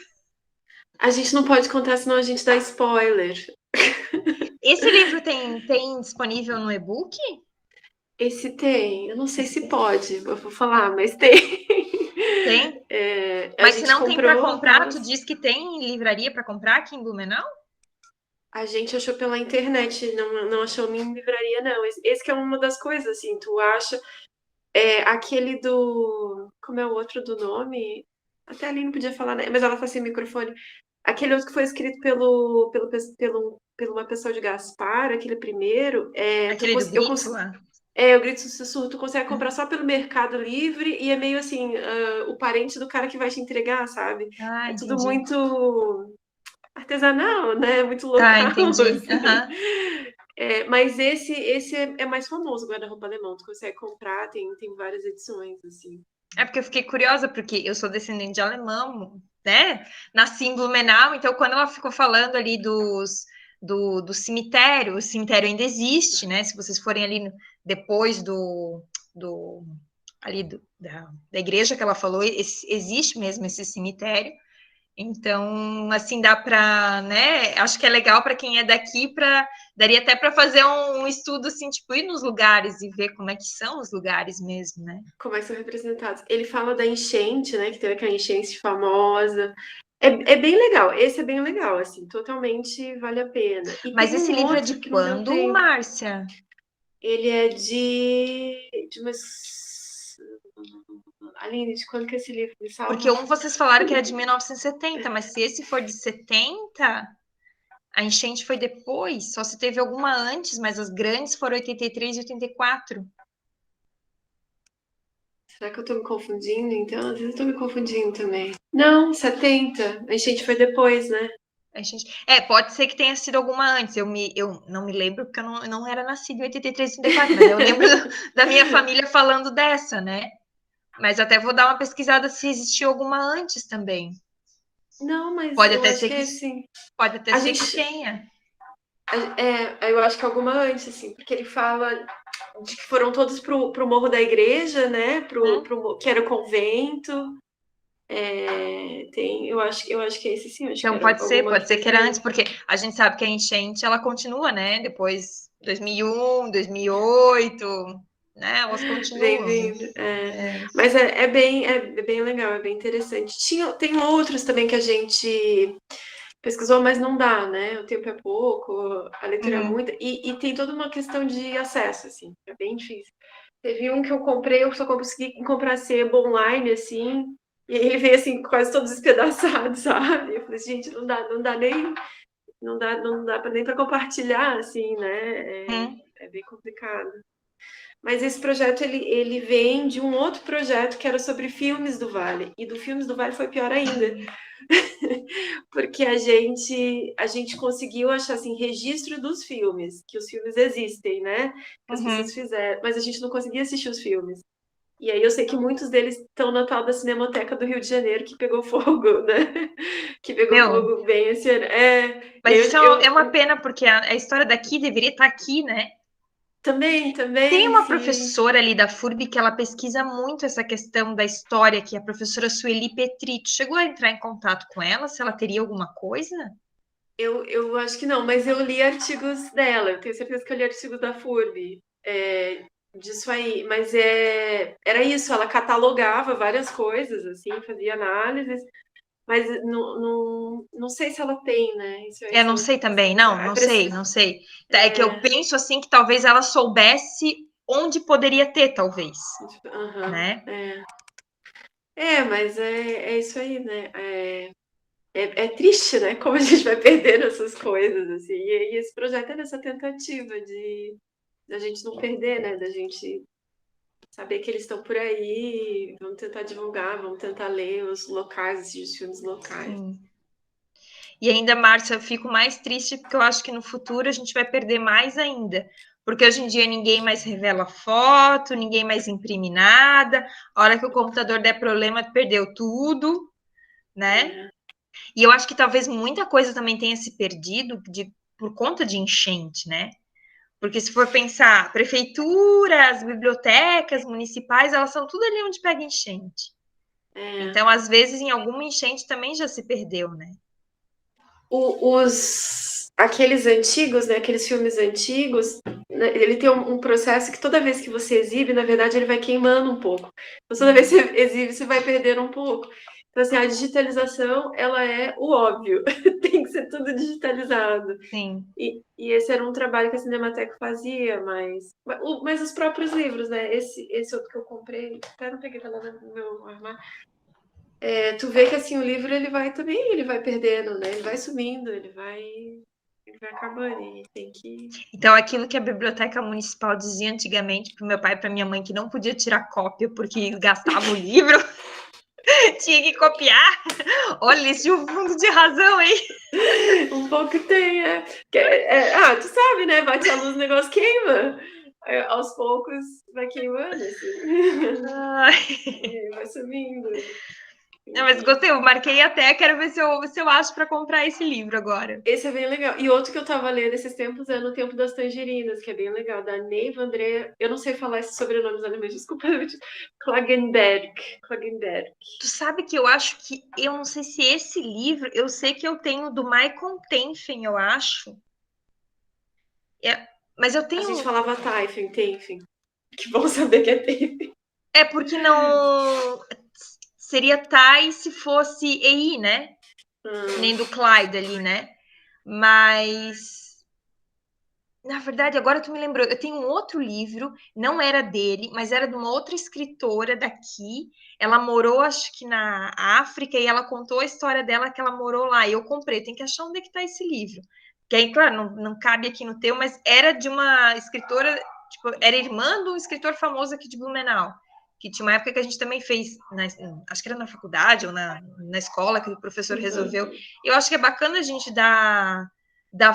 A gente não pode contar, senão a gente dá spoiler. Esse livro tem disponível no e-book? Esse tem, eu não sei se pode, eu vou falar, mas tem. Tem? Mas se não tem para comprar, tu diz que tem livraria para comprar aqui em Blumenau? A gente achou pela internet, não achou em livraria, não. Esse que é uma das coisas, assim, tu acha... aquele do... Como é o outro do nome? Até a Aline podia falar, né? Mas ela tá sem microfone. Aquele outro que foi escrito pelo uma pessoa de Gaspar, aquele primeiro, Aquele do grito lá. o Grito do Sussurro, tu consegue comprar só pelo Mercado Livre e é meio assim, o parente do cara que vai te entregar, sabe? Ah, É tudo entendi. muito artesanal, né? Muito local, Tá, entendi. assim. Aham. Mas esse é mais famoso, o Guarda-Roupa Alemão. Tu consegue comprar, tem várias edições, assim. É porque eu fiquei curiosa, porque eu sou descendente de alemão, né? Nasci em Blumenau, então quando ela ficou falando ali do cemitério, o cemitério ainda existe, né? Se vocês forem ali depois da igreja que ela falou, existe mesmo esse cemitério. Então, assim, dá para, né? Acho que é legal para quem é daqui, daria até para fazer um estudo, assim, tipo, ir nos lugares e ver como é que são os lugares mesmo, né? Como é que são representados. Ele fala da enchente, né? Que teve aquela enchente famosa. É bem legal. Esse é bem legal, assim. Totalmente vale a pena. E Mas tem esse um livro é outro de que não deu quando, tempo. Márcia? Ele é de umas... Aline, de quando que é esse livro? Me salva. Porque vocês falaram que era de 1970, mas se esse for de 70, a enchente foi depois, só se teve alguma antes, mas as grandes foram 83 e 84. Será que eu tô me confundindo, então? Às vezes eu tô me confundindo também. Não, 70. A enchente foi depois, né? Pode ser que tenha sido alguma antes. Eu não me lembro, porque eu não era nascida em 83 e 84, mas eu lembro da minha família falando dessa, né? Mas até vou dar uma pesquisada se existiu alguma antes também. Não, mas pode eu até acho ser que é assim. Pode até ser que tenha. Eu acho que é alguma antes, assim, porque ele fala de que foram todos pro Morro da Igreja, né? Que era o convento. Eu acho que é esse sim. Acho Então que era pode ser que era antes, porque a gente sabe que a enchente ela continua, né? Depois 2001, 2008, né? Elas continuam. Bem-vindo. Mas é bem legal, é bem interessante. Tem outros também que a gente pesquisou, mas não dá, né? O tempo é pouco, a leitura é muita, e tem toda uma questão de acesso, assim, é bem difícil. Teve um que eu comprei, eu só consegui comprar sebo online, assim, e aí ele veio, assim, quase todo despedaçado, sabe? Eu falei, gente, não dá nem para compartilhar, assim, né? É bem complicado. Mas esse projeto, ele vem de um outro projeto que era sobre Filmes do Vale. E do Filmes do Vale foi pior ainda. Porque a gente conseguiu achar, assim, registro dos filmes. Que os filmes existem, né? Que as pessoas fizeram. Mas a gente não conseguia assistir os filmes. E aí eu sei que muitos deles estão na tal da Cinemateca do Rio de Janeiro, que pegou fogo, né? Que pegou fogo bem esse ano. Mas isso é uma pena, porque a história daqui deveria estar aqui, né? Também. Tem uma professora ali da FURB que ela pesquisa muito essa questão da história, que é a professora Sueli Petrito. Chegou a entrar em contato com ela, se ela teria alguma coisa? Eu acho que não, mas eu li artigos dela. Eu tenho certeza que eu li artigos da FURB disso aí. Mas era isso, ela catalogava várias coisas, assim, fazia análises, mas não sei se ela tem, né? Não sei também, não sei. É que eu penso, assim, que talvez ela soubesse onde poderia ter, talvez, né? Mas é isso aí, né? É triste, né? Como a gente vai perdendo essas coisas, assim. E esse projeto é nessa tentativa da gente não perder, né? Da gente saber que eles estão por aí, vamos tentar divulgar, vamos tentar ler os locais, os filmes locais. Sim. E ainda, Márcia, eu fico mais triste porque eu acho que no futuro a gente vai perder mais ainda. Porque hoje em dia ninguém mais revela foto, ninguém mais imprime nada. A hora que o computador der problema, perdeu tudo, né? E eu acho que talvez muita coisa também tenha se perdido por conta de enchente, né? Porque se for pensar, prefeituras, bibliotecas municipais, elas são tudo ali onde pega enchente. Então, às vezes, em alguma enchente também já se perdeu, né? Aqueles antigos, né, aqueles filmes antigos, né, ele tem um processo que toda vez que você exibe, na verdade, ele vai queimando um pouco. Então, toda vez que você exibe, você vai perdendo um pouco. Então, assim, a digitalização, ela é o óbvio. Tem que ser tudo digitalizado. Sim. E esse era um trabalho que a Cinemateca fazia, mas os próprios livros, né? Esse outro que eu comprei, até não peguei, tá lá no meu armário. tu vê que assim o livro ele vai perdendo, né? Ele vai sumindo, ele vai acabando, e tem que... Então, aquilo que a Biblioteca Municipal dizia antigamente para o meu pai e para minha mãe, que não podia tirar cópia porque gastava o livro, tinha que copiar. Olha, esse é o fundo de razão, hein? Um pouco tem, tu sabe, né? Bate a luz, o negócio queima. Aos poucos vai queimando, assim. Vai sumindo. Não, mas gostei, eu marquei até, quero ver se eu acho para comprar esse livro agora. Esse é bem legal. E outro que eu tava lendo esses tempos é No Tempo das Tangerinas, que é bem legal, da Neiva Andrea. Eu não sei falar esses sobrenomes alemães, desculpa. Klagenberg. Tu sabe que eu acho que, eu não sei se esse livro, eu sei que eu tenho do Michael Tenfen, eu acho. Mas eu tenho... A gente falava Tenfen. Que bom saber que é Tenfen. É porque não... Seria Tai se fosse EI, né? Nem do Clyde ali, né? Mas... Na verdade, agora tu me lembrou, eu tenho um outro livro, não era dele, mas era de uma outra escritora daqui. Ela morou, acho que na África, e ela contou a história dela que ela morou lá. E eu comprei, tem que achar onde é que tá esse livro. Que aí, claro, não cabe aqui no teu, mas era de uma escritora, tipo, era irmã de um escritor famoso aqui de Blumenau. Que tinha uma época que a gente também fez, acho que era na faculdade ou na escola, que o professor resolveu. Eu acho que é bacana a gente dar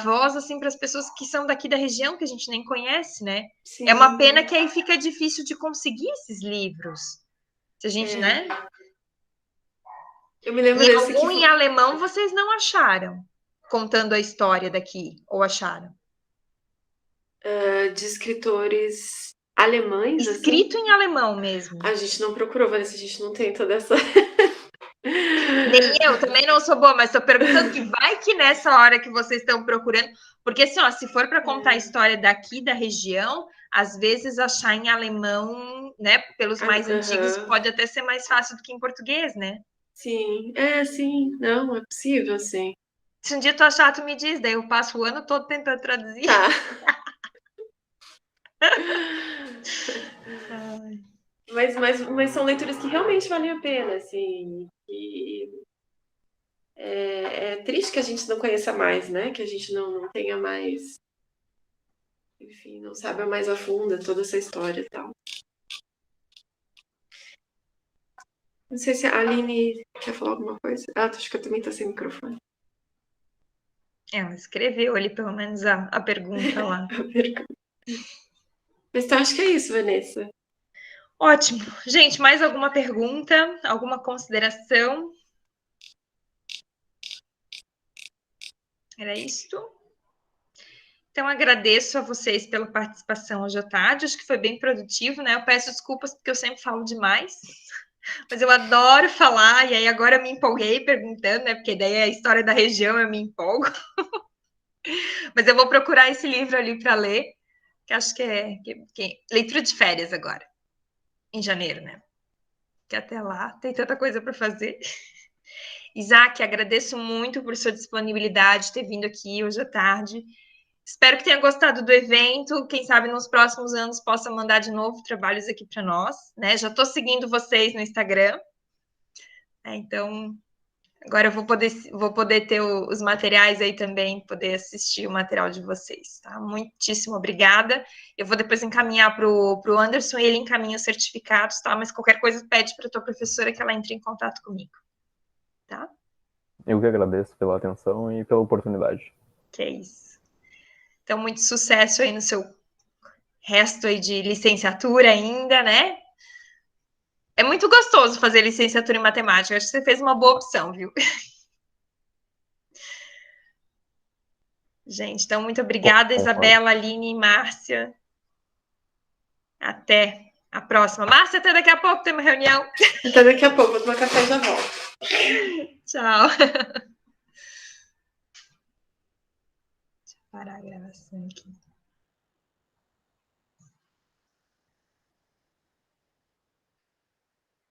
voz assim para as pessoas que são daqui da região, que a gente nem conhece, né? Sim. É uma pena que aí fica difícil de conseguir esses livros. Se a gente, né? Eu me lembro e algum em alemão vocês não acharam, contando a história daqui, ou acharam? De escritores alemães? Escrito assim? em alemão mesmo. A gente não procurou, Vanessa, a gente não tem toda essa... Nem eu, também não sou boa, mas estou perguntando que vai que nessa hora que vocês estão procurando, porque assim, ó, se for para contar a história daqui da região, às vezes achar em alemão, né, pelos mais antigos, pode até ser mais fácil do que em português, né? Sim, sim, não, é possível, sim. Se um dia tu achar, tu me diz, daí eu passo o ano todo tentando traduzir. Tá. Mas são leituras que realmente valem a pena, assim, e é triste que a gente não conheça mais, né, que a gente não tenha mais, enfim, não saiba mais a fundo toda essa história e tal. Não sei se a Aline quer falar alguma coisa. Acho que eu também tô sem microfone. Ela escreveu ali, pelo menos, a pergunta lá. Mas então acho que é isso, Vanessa. Ótimo. Gente, mais alguma pergunta? Alguma consideração? Era isto? Então, agradeço a vocês pela participação hoje à tarde. Acho que foi bem produtivo, né? Eu peço desculpas porque eu sempre falo demais. Mas eu adoro falar, e aí agora eu me empolguei perguntando, né? Porque daí é a história da região, eu me empolgo. Mas eu vou procurar esse livro ali para ler, que acho que é leitura de férias agora, em janeiro, né? Que até lá tem tanta coisa para fazer. Isaac, agradeço muito por sua disponibilidade, ter vindo aqui hoje à tarde. Espero que tenha gostado do evento. Quem sabe nos próximos anos possa mandar de novo trabalhos aqui para nós, né? Já estou seguindo vocês no Instagram. Então, agora eu vou poder ter os materiais aí também, poder assistir o material de vocês, tá? Muitíssimo obrigada. Eu vou depois encaminhar para o Anderson e ele encaminha os certificados, tá? Mas qualquer coisa pede para a tua professora que ela entre em contato comigo, tá? Eu que agradeço pela atenção e pela oportunidade. Que é isso. Então, muito sucesso aí no seu resto aí de licenciatura ainda, né? É muito gostoso fazer licenciatura em matemática. Acho que você fez uma boa opção, viu? Gente, então, muito obrigada, Isabela, Aline e Márcia. Até a próxima. Márcia, até daqui a pouco, tem uma reunião. Até daqui a pouco, vou tomar café e já volto. Tchau. Deixa eu parar a gravação aqui.